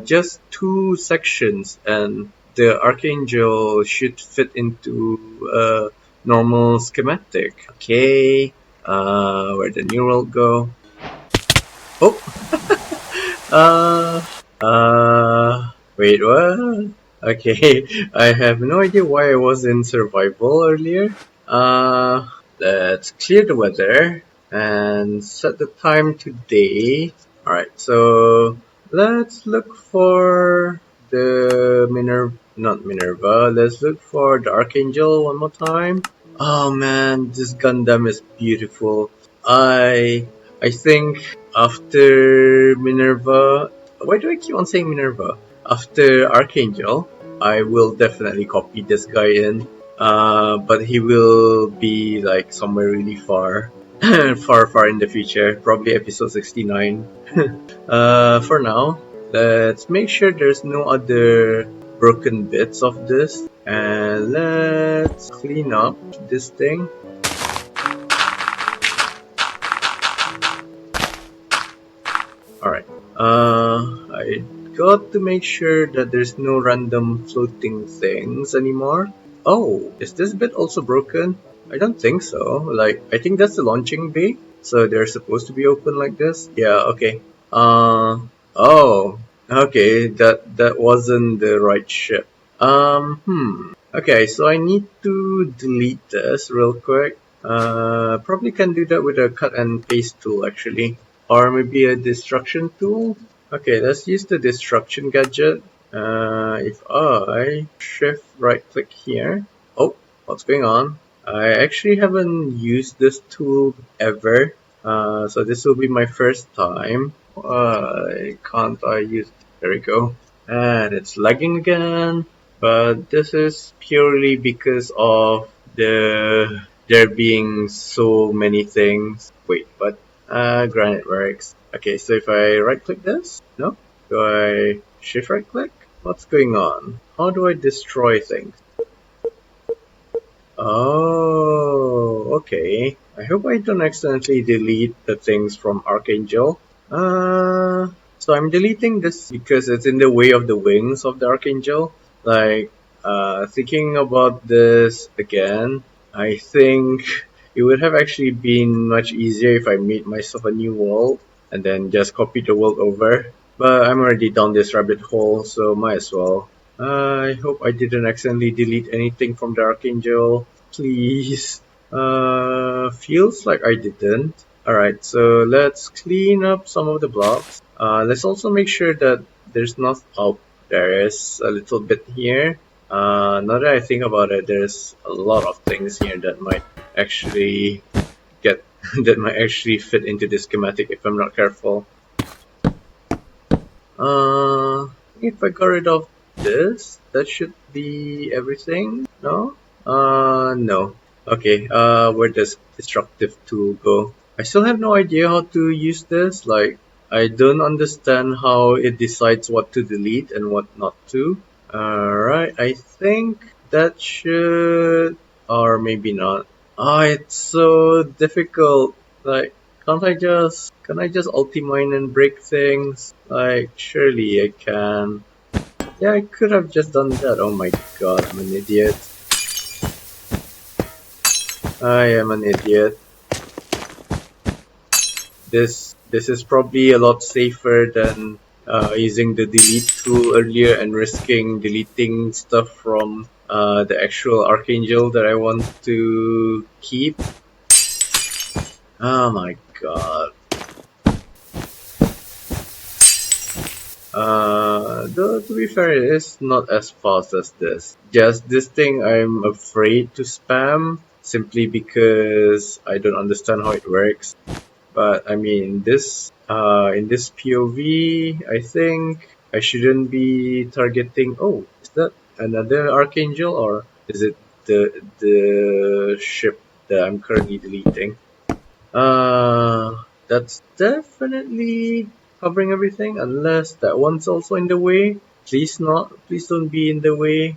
[SPEAKER 1] just two sections, and the Archangel should fit into a normal schematic. Okay, where'd the new world go? Oh, wait, what? Okay, I have no idea why I was in survival earlier. Let's clear the weather and set the time to day. Alright, so let's look for the not Minerva, let's look for the Archangel one more time. Oh man, this Gundam is beautiful. I think after Minerva, why do I keep on saying Minerva? After Archangel, I will definitely copy this guy in. But he will be like somewhere really far, far in the future, probably episode 69. For now, let's make sure there's no other broken bits of this, and let's clean up this thing. Alright. I got to make sure that there's no random floating things anymore. Oh, is this bit also broken? I don't think so. Like, I think that's the launching bay. So they're supposed to be open like this? Yeah, okay. Oh. Okay, that wasn't the right ship. Okay, so I need to delete this real quick. Probably can do that with a cut and paste tool actually. Or maybe a destruction tool. Okay, let's use the destruction gadget. If I shift right click here. Oh, what's going on? I actually haven't used this tool ever. So this will be my first time. Can't I use? There we go. And it's lagging again. But this is purely because of there being so many things. Wait, but granite works. Okay, so if I right click this, no? Do I shift right click? What's going on? How do I destroy things? Oh, okay. I hope I don't accidentally delete the things from Archangel. So I'm deleting this because it's in the way of the wings of the Archangel. Like, thinking about this again, I think it would have actually been much easier if I made myself a new world and then just copied the world over. But I'm already down this rabbit hole, so might as well. I hope I didn't accidentally delete anything from the Archangel. Please. Feels like I didn't. Alright, so let's clean up some of the blocks. Let's also make sure that there's not... Oh, there is a little bit here. Now that I think about it, there's a lot of things here that might actually get... that might actually fit into the schematic if I'm not careful. If I got rid of this, that should be everything. No? No. Okay, where does destructive tool go? I still have no idea how to use this. Like, I don't understand how it decides what to delete and what not to. Alright, I think that should... or maybe not. It's so difficult. Like, can I just ulti-mine and break things? Like, surely I can. Yeah, I could have just done that. Oh my god, I'm an idiot. I am an idiot. This is probably a lot safer than using the delete tool earlier and risking deleting stuff from the actual Archangel that I want to keep. Oh my god. Though to be fair, it is not as fast as this. Just this thing I'm afraid to spam simply because I don't understand how it works. But I mean, this in this POV, I think I shouldn't be targeting. Oh, is that another Archangel or is it the ship that I'm currently deleting? That's definitely covering everything unless that one's also in the way. Please not. Please don't be in the way.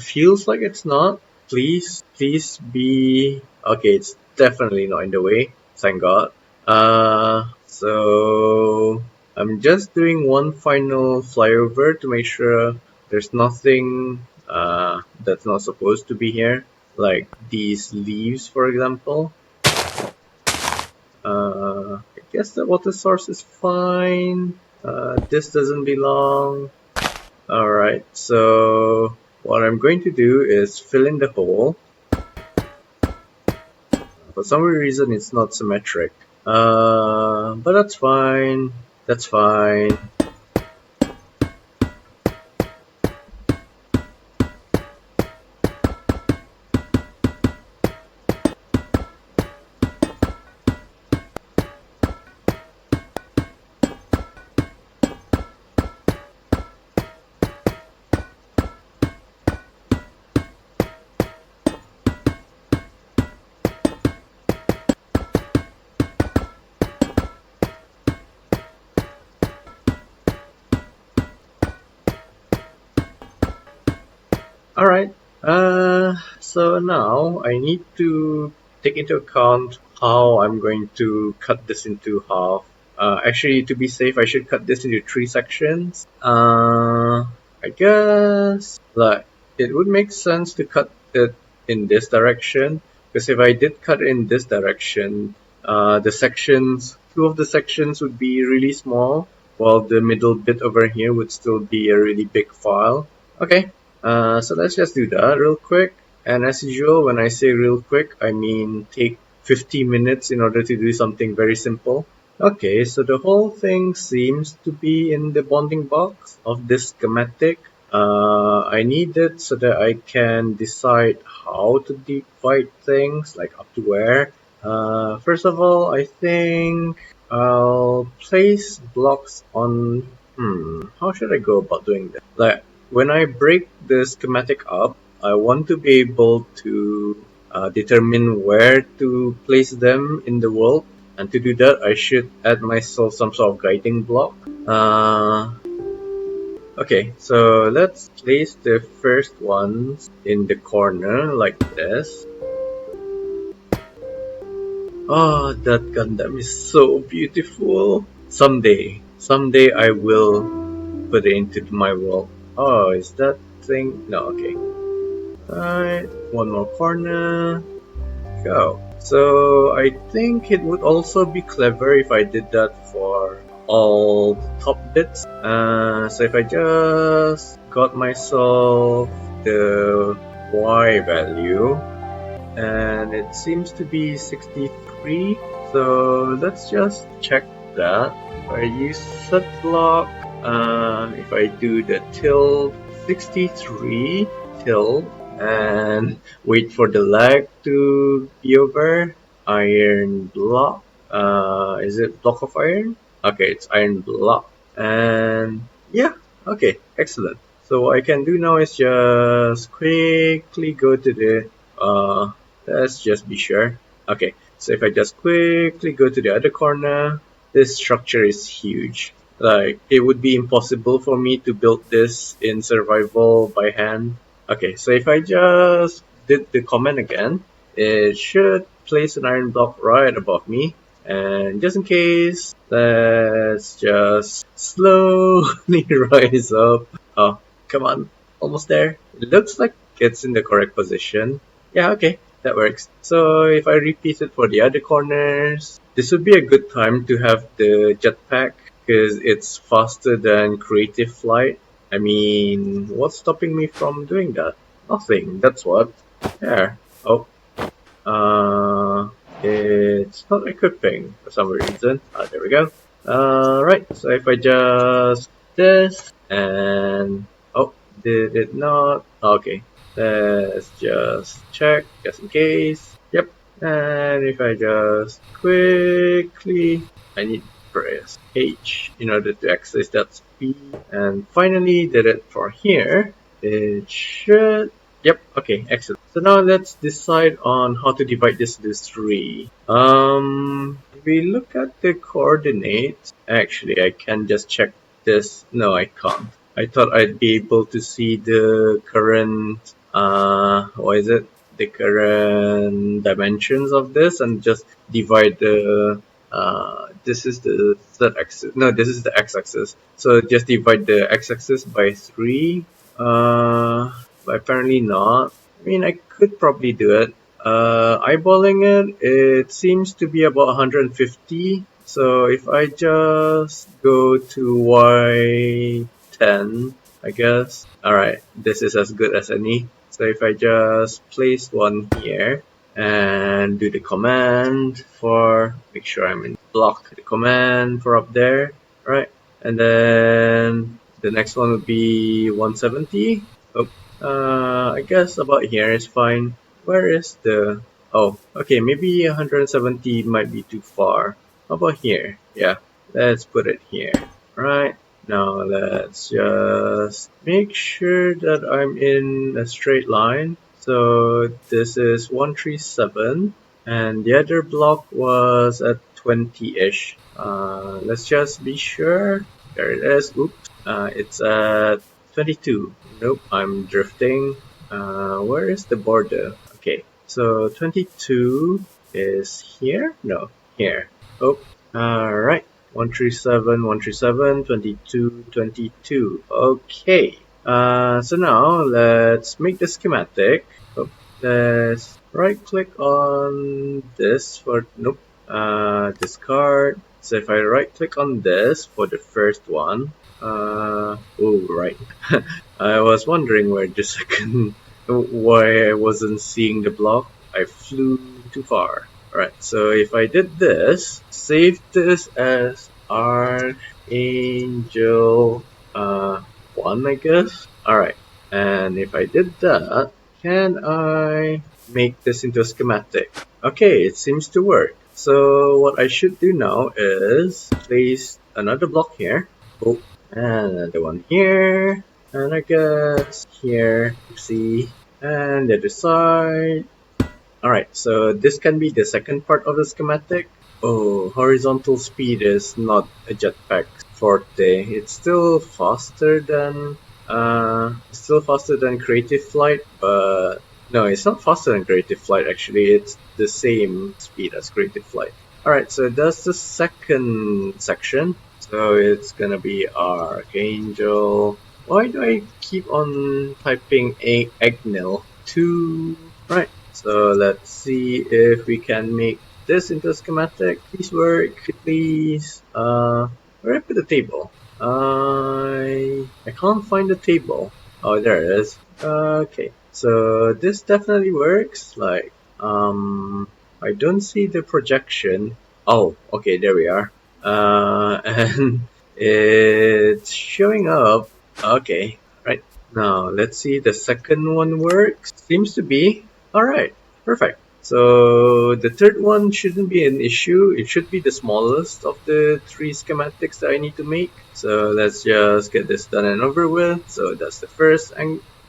[SPEAKER 1] Feels like it's not. Please be... Okay, it's definitely not in the way. Thank God. So I'm just doing one final flyover to make sure there's nothing that's not supposed to be here. Like these leaves, for example. I guess the water source is fine. This doesn't belong. Alright, so what I'm going to do is fill in the hole. For some reason it's not symmetric. But that's fine. That's fine. Alright, so now I need to take into account how I'm going to cut this into half. Actually, to be safe, I should cut this into 3 sections. I guess like it would make sense to cut it in this direction, because if I did cut it in this direction, the sections, 2 of the sections would be really small, while the middle bit over here would still be a really big file. Okay, so let's just do that real quick. And as usual, when I say real quick, I mean take 50 minutes in order to do something very simple. Okay, so the whole thing seems to be in the bonding box of this schematic. I need it so that I can decide how to divide things, like up to where. First of all, I think I'll place blocks on... how should I go about doing that? Like, when I break the schematic up, I want to be able to determine where to place them in the world. And to do that, I should add myself some sort of guiding block. Okay, so let's place the first ones in the corner like this. Oh, that Gundam is so beautiful. Someday I will put it into my world. Oh, is that thing? No, okay. Alright, one more corner. Go. So I think it would also be clever if I did that for all the top bits. So if I just got myself the Y value, and it seems to be 63. So let's just check that. If I use set block, if I do the tilde 63 tilde, and wait for the lag to be over. Iron block. Is it block of iron? Okay, it's iron block. And yeah, okay, excellent. So what I can do now is just quickly go to the let's just be sure. Okay, so if I just quickly go to the other corner, this structure is huge. Like, it would be impossible for me to build this in survival by hand. Okay, so if I just did the command again, it should place an iron block right above me. And just in case, let's just slowly rise up. Oh, come on, almost there. It looks like it's in the correct position. Yeah, okay, that works. So if I repeat it for the other corners, this would be a good time to have the jetpack, because it's faster than creative flight. I mean, what's stopping me from doing that? Nothing, that's what. There. Oh. It's not equipping for some reason. There we go. Right, so if I just this, and oh, did it not? Okay, let's just check just in case. Yep, and if I just quickly, I need to press H in order to access that speed, and finally did it for here. It should. Yep, okay, excellent. So now let's decide on how to divide this into 3. If we look at the coordinates, actually I can just check this. No, I can't. I thought I'd be able to see the current, what is it? The current dimensions of this and just divide the, this is the z-axis. No, this is the x-axis. So just divide the x-axis by 3. But apparently not. I mean, I could probably do it. Eyeballing it seems to be about 150. So if I just go to Y10, I guess. Alright, this is as good as any. So if I just place one here and do the command for, make sure I'm in block, the command for up there, right? And then the next one would be 170. Oh. I guess about here is fine. Where is the... Oh, okay, maybe 170 might be too far. How about here? Yeah, let's put it here. Right, now let's just make sure that I'm in a straight line. So this is 137, and the other block was at 20-ish. Let's just be sure. There it is. Oops, it's at 22. Nope, I'm drifting. Where is the border? Okay, so 22 is here? No, here. Oh, alright. 137, 137, 22, 22. Okay. So now let's make the schematic. Oh, let's right click on this for, nope, discard. So if I right click on this for the first one, oh, right. I was wondering where the second, why I wasn't seeing the block. I flew too far. Alright, so if I did this, save this as Archangel 1, I guess. Alright, and if I did that, can I make this into a schematic? Okay, it seems to work. So what I should do now is place another block here. Oh, and another one here. And I guess here, see, and the other side. Alright, so this can be the second part of the schematic. Oh, horizontal speed is not a jetpack forte. It's still faster than creative flight, but no, it's not faster than creative flight actually. It's the same speed as creative flight. Alright, so that's the second section. So it's gonna be Archangel. Why do I keep on typing Agnil? 2. Right. So let's see if we can make this into a schematic. Please work, please. Where I put the table? I can't find the table. Oh, there it is. Okay. So this definitely works. Like, I don't see the projection. Oh, okay, there we are. And it's showing up. Okay, right. Now let's see the second one works. Seems to be. Alright, perfect. So the third one shouldn't be an issue. It should be the smallest of the 3 schematics that I need to make. So let's just get this done and over with. So that's the first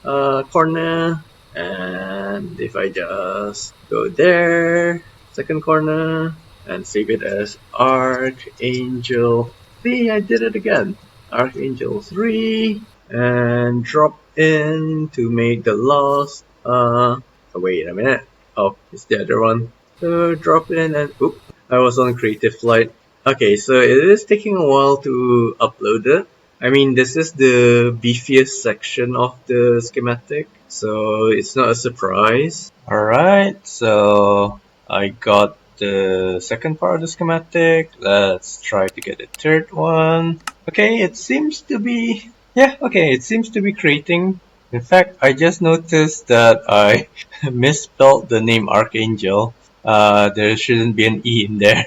[SPEAKER 1] corner. And if I just go there, second corner, and save it as Archangel. See, I did it again. Archangel 3, and drop in to make the last, oh, wait a minute. Oh, it's the other one. So drop in and, oop, I was on creative flight. Okay, so it is taking a while to upload it. I mean, this is the beefiest section of the schematic, so it's not a surprise. Alright, so I got the second part of the schematic. Let's try to get the third one. Okay, it seems to be, yeah, okay, it seems to be creating. In fact, I just noticed that I misspelled the name Archangel. There shouldn't be an E in there.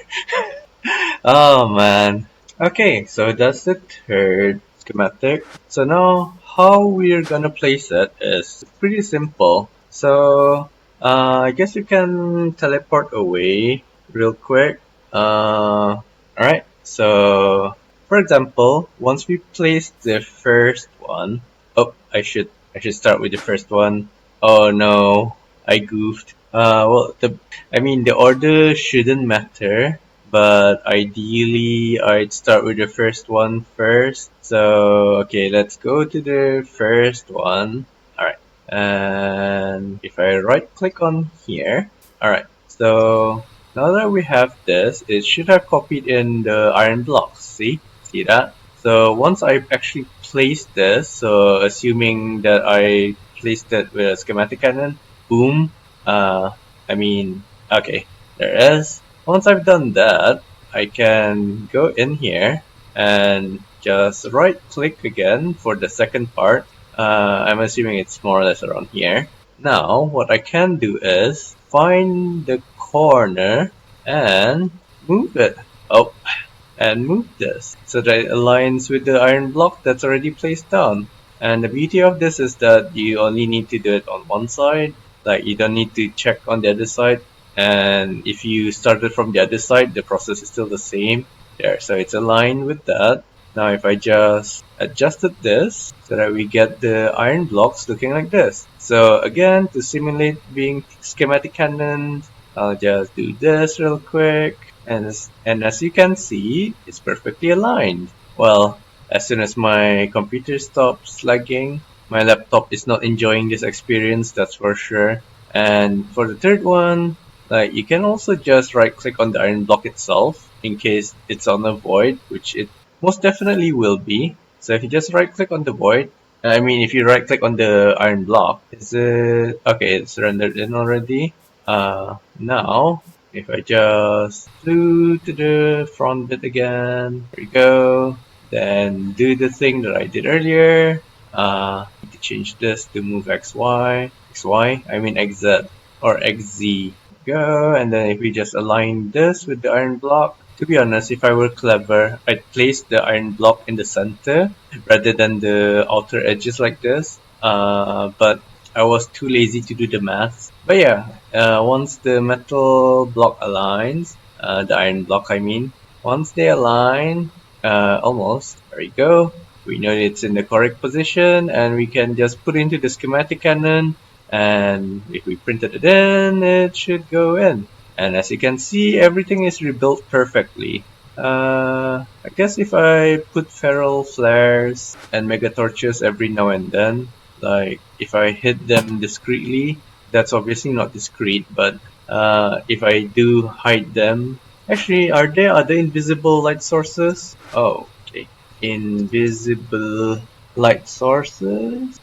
[SPEAKER 1] Oh man. Okay, so that's the third schematic. So now how we're gonna place it is pretty simple. So I guess you can teleport away real quick. Alright, so for example, once we place the first one, oh, I should start with the first one. Oh no, I goofed. Well, the order shouldn't matter, but ideally I'd start with the first one first. So, okay, let's go to the first one. Alright, and if I right click on here, alright, so now that we have this, it should have copied in the iron blocks. See that? So once I actually placed this, so assuming that I placed it with a schematic cannon, boom, okay, there it is. Once I've done that, I can go in here and just right click again for the second part. I'm assuming it's more or less around here. Now, what I can do is find the corner and move it. Oh, and move this so that it aligns with the iron block that's already placed down. And the beauty of this is that you only need to do it on one side. Like, you don't need to check on the other side. And if you started from the other side, the process is still the same. There, so it's aligned with that. Now if I just adjusted this so that we get the iron blocks looking like this. So again, to simulate being schematic cannons, I'll just do this real quick. And as you can see, it's perfectly aligned. Well, as soon as my computer stops lagging, my laptop is not enjoying this experience, that's for sure. And for the third one, Like you can also just right click on the iron block itself in case it's on a void, which it most definitely will be. So if you just right click on the void, I mean if you right click on the iron block, is it okay, it's rendered in already. Now if I just do to the front bit again, there we go. Then do the thing that I did earlier. Need to change this to move XY, I mean XZ or XZ. Go, and then if we just align this with the iron block, to be honest, if I were clever, I'd place the iron block in the center rather than the outer edges like this. But I was too lazy to do the math. But yeah, once the metal block aligns, the iron block I mean, once they align, almost, there we go. We know it's in the correct position and we can just put it into the schematic cannon, and if we printed it in, it should go in. And as you can see, everything is rebuilt perfectly. I guess if I put feral flares and mega torches every now and then, like if I hit them discreetly, that's obviously not discreet, but if I do hide them, actually, are there other invisible light sources? Oh, okay. Invisible light sources?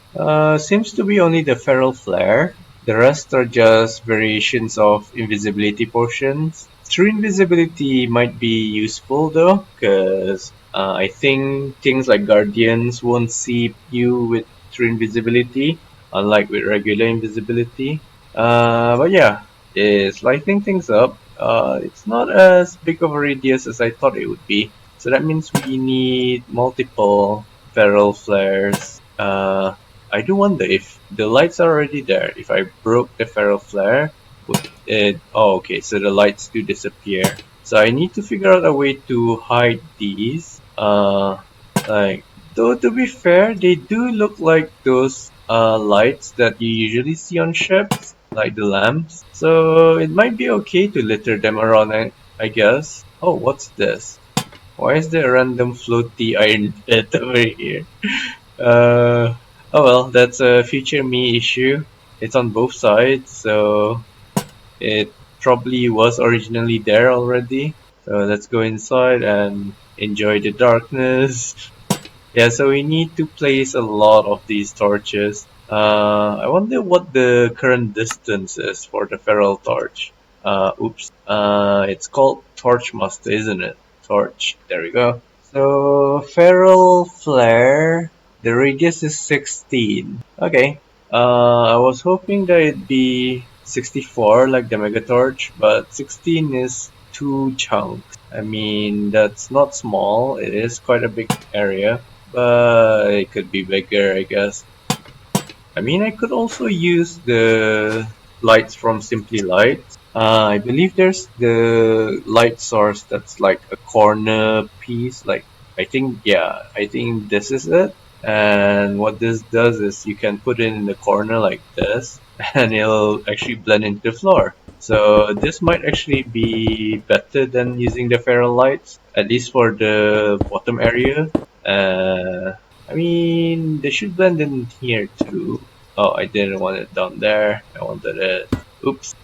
[SPEAKER 1] Seems to be only the feral flare. The rest are just variations of invisibility potions. True invisibility might be useful though, because I think things like guardians won't see you with true invisibility, unlike with regular invisibility. But yeah, it's lighting things up. It's not as big of a radius as I thought it would be. So that means we need multiple feral flares. I do wonder if the lights are already there. If I broke the feral flare, would it... Oh, okay, so the lights do disappear. So I need to figure out a way to hide these. Like, though to be fair, they do look like those lights that you usually see on ships, like the lamps. So it might be okay to litter them around, I guess. Oh, what's this? Why is there a random floaty iron bit over here? Oh well, that's a future me issue. It's on both sides, so it probably was originally there already. So let's go inside and enjoy the darkness. Yeah, so we need to place a lot of these torches. I wonder what the current distance is for the feral torch. Oops. It's called Torch Master, isn't it? Torch. There we go. So, feral flare. The radius is 16. Okay. I was hoping that it'd be 64 like the Mega Torch, but 16 is 2 chunks. I mean, that's not small. It is quite a big area, but it could be bigger, I guess. I mean, I could also use the lights from Simply Light. I believe there's the light source that's like a corner piece. Like, I think this is it. And what this does is you can put it in the corner like this, and it'll actually blend into the floor. So this might actually be better than using the feral lights, at least for the bottom area. I mean, they should blend in here too. Oh, I didn't want it down there. I wanted it. Oops.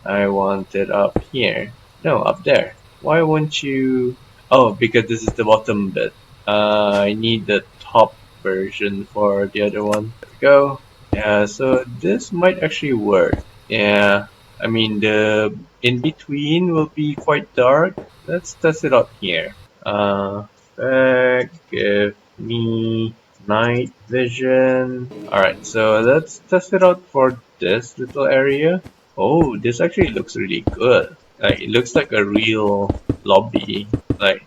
[SPEAKER 1] I want it up here. No, up there. Why won't you... Oh, because this is the bottom bit. I need the top version for the other one. There we go. Yeah, so this might actually work. Yeah, I mean the in-between will be quite dark. Let's test it out here. Give me night vision. Alright, so let's test it out for this little area. Oh, this actually looks really good. Like, it looks like a real lobby. Like,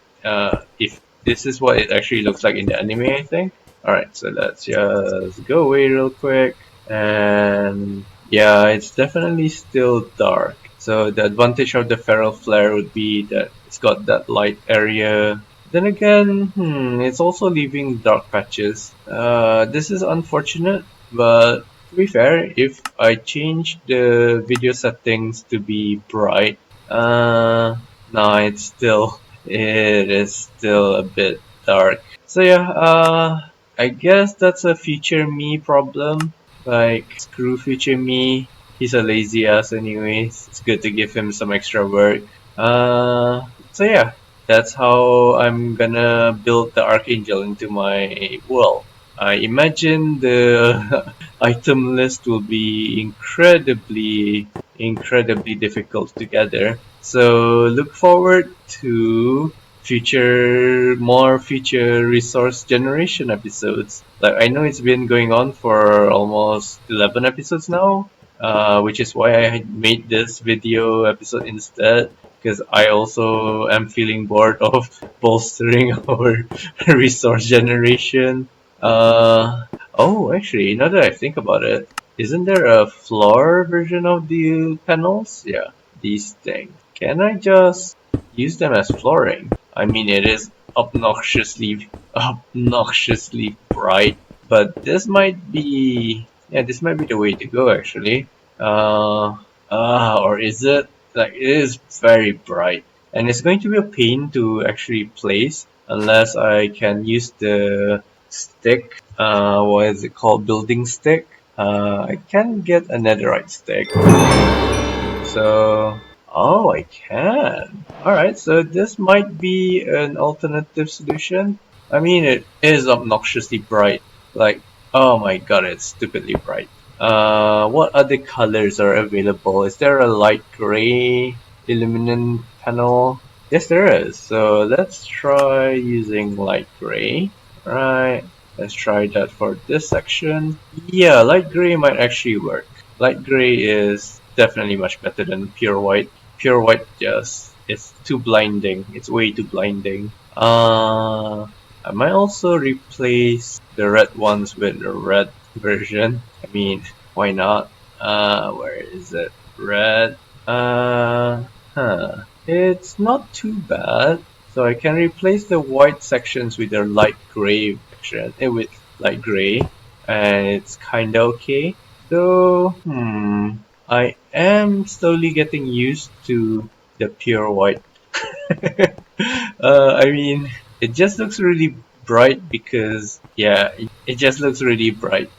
[SPEAKER 1] if this is what it actually looks like in the anime, I think. Alright, so let's just go away real quick. And yeah, it's definitely still dark. So the advantage of the feral flare would be that it's got that light area. Then again, it's also leaving dark patches. This is unfortunate, but to be fair, if I change the video settings to be bright, no, it is still a bit dark. So yeah, I guess that's a future me problem. Like, screw future me. He's a lazy ass anyways. It's good to give him some extra work. So yeah, that's how I'm gonna build the Archangel into my world. I imagine the item list will be incredibly difficult to gather. So look forward to more future resource generation episodes. Like I know it's been going on for almost 11 episodes now, which is why I had made this video episode instead, because I also am feeling bored of bolstering our resource generation. Oh, actually, now that I think about it, isn't there a floor version of the panels? Yeah, these things. Can I just use them as flooring? I mean, it is obnoxiously bright, but this might be the way to go actually. Or is it? Like, it is very bright, and it's going to be a pain to actually place unless I can use the stick. What is it called? Building stick. I can get a netherite stick. So, oh, I can. Alright, so this might be an alternative solution. I mean, it is obnoxiously bright. Like, oh my god, it's stupidly bright. What other colors are available? Is there a light gray illuminant panel? Yes, there is. So let's try using light gray. Right, let's try that for this section. Yeah, light gray might actually work. Light gray is definitely much better than pure white. Pure white just it's too blinding. It's way too blinding. I might also replace the red ones with the red version. I mean, why not? Where is it? Red. It's not too bad. So I can replace the white sections with the light gray section, with light gray, and it's kinda okay. So, I am slowly getting used to the pure white. I mean, it just looks really bright because, yeah, it just looks really bright.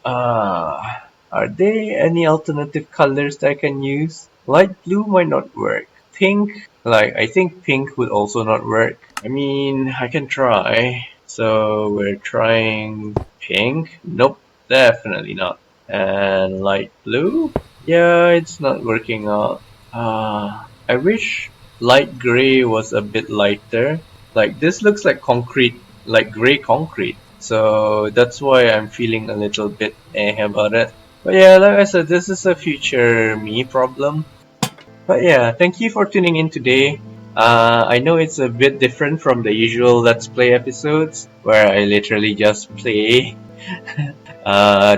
[SPEAKER 1] Are there any alternative colors that I can use? Light blue might not work. Pink, I think pink would also not work. I mean, I can try. So we're trying pink. Nope, definitely not. And light blue? Yeah, it's not working out. I wish light gray was a bit lighter. Like this looks like concrete, like gray concrete. So that's why I'm feeling a little bit about it. But yeah, like I said, this is a future me problem. But yeah, thank you for tuning in today. I know it's a bit different from the usual Let's Play episodes where I literally just play.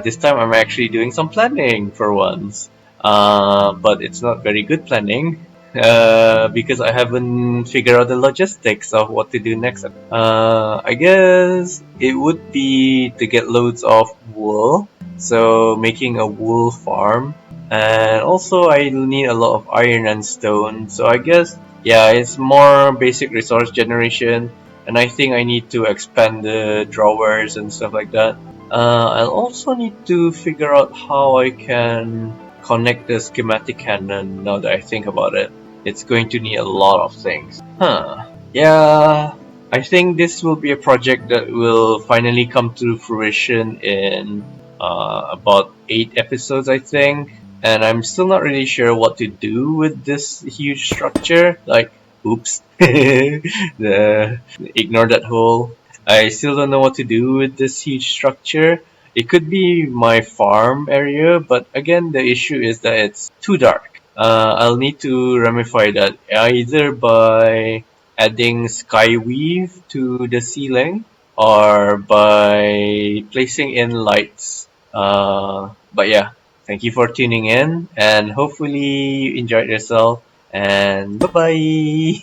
[SPEAKER 1] This time I'm actually doing some planning for once. But it's not very good planning. Because I haven't figured out the logistics of what to do next. I guess it would be to get loads of wool, so making a wool farm, and also I need a lot of iron and stone. So I guess yeah, it's more basic resource generation, and I think I need to expand the drawers and stuff like that. I'll also need to figure out how I can connect the schematic cannon now that I think about it. It's going to need a lot of things. Yeah, I think this will be a project that will finally come to fruition in about 8 episodes, I think. And I'm still not really sure what to do with this huge structure. Like, oops, ignore that hole. I still don't know what to do with this huge structure. It could be my farm area, but again, the issue is that it's too dark. I'll need to ramify that either by adding skyweave to the ceiling or by placing in lights. But yeah, thank you for tuning in, and hopefully you enjoyed yourself, and bye bye.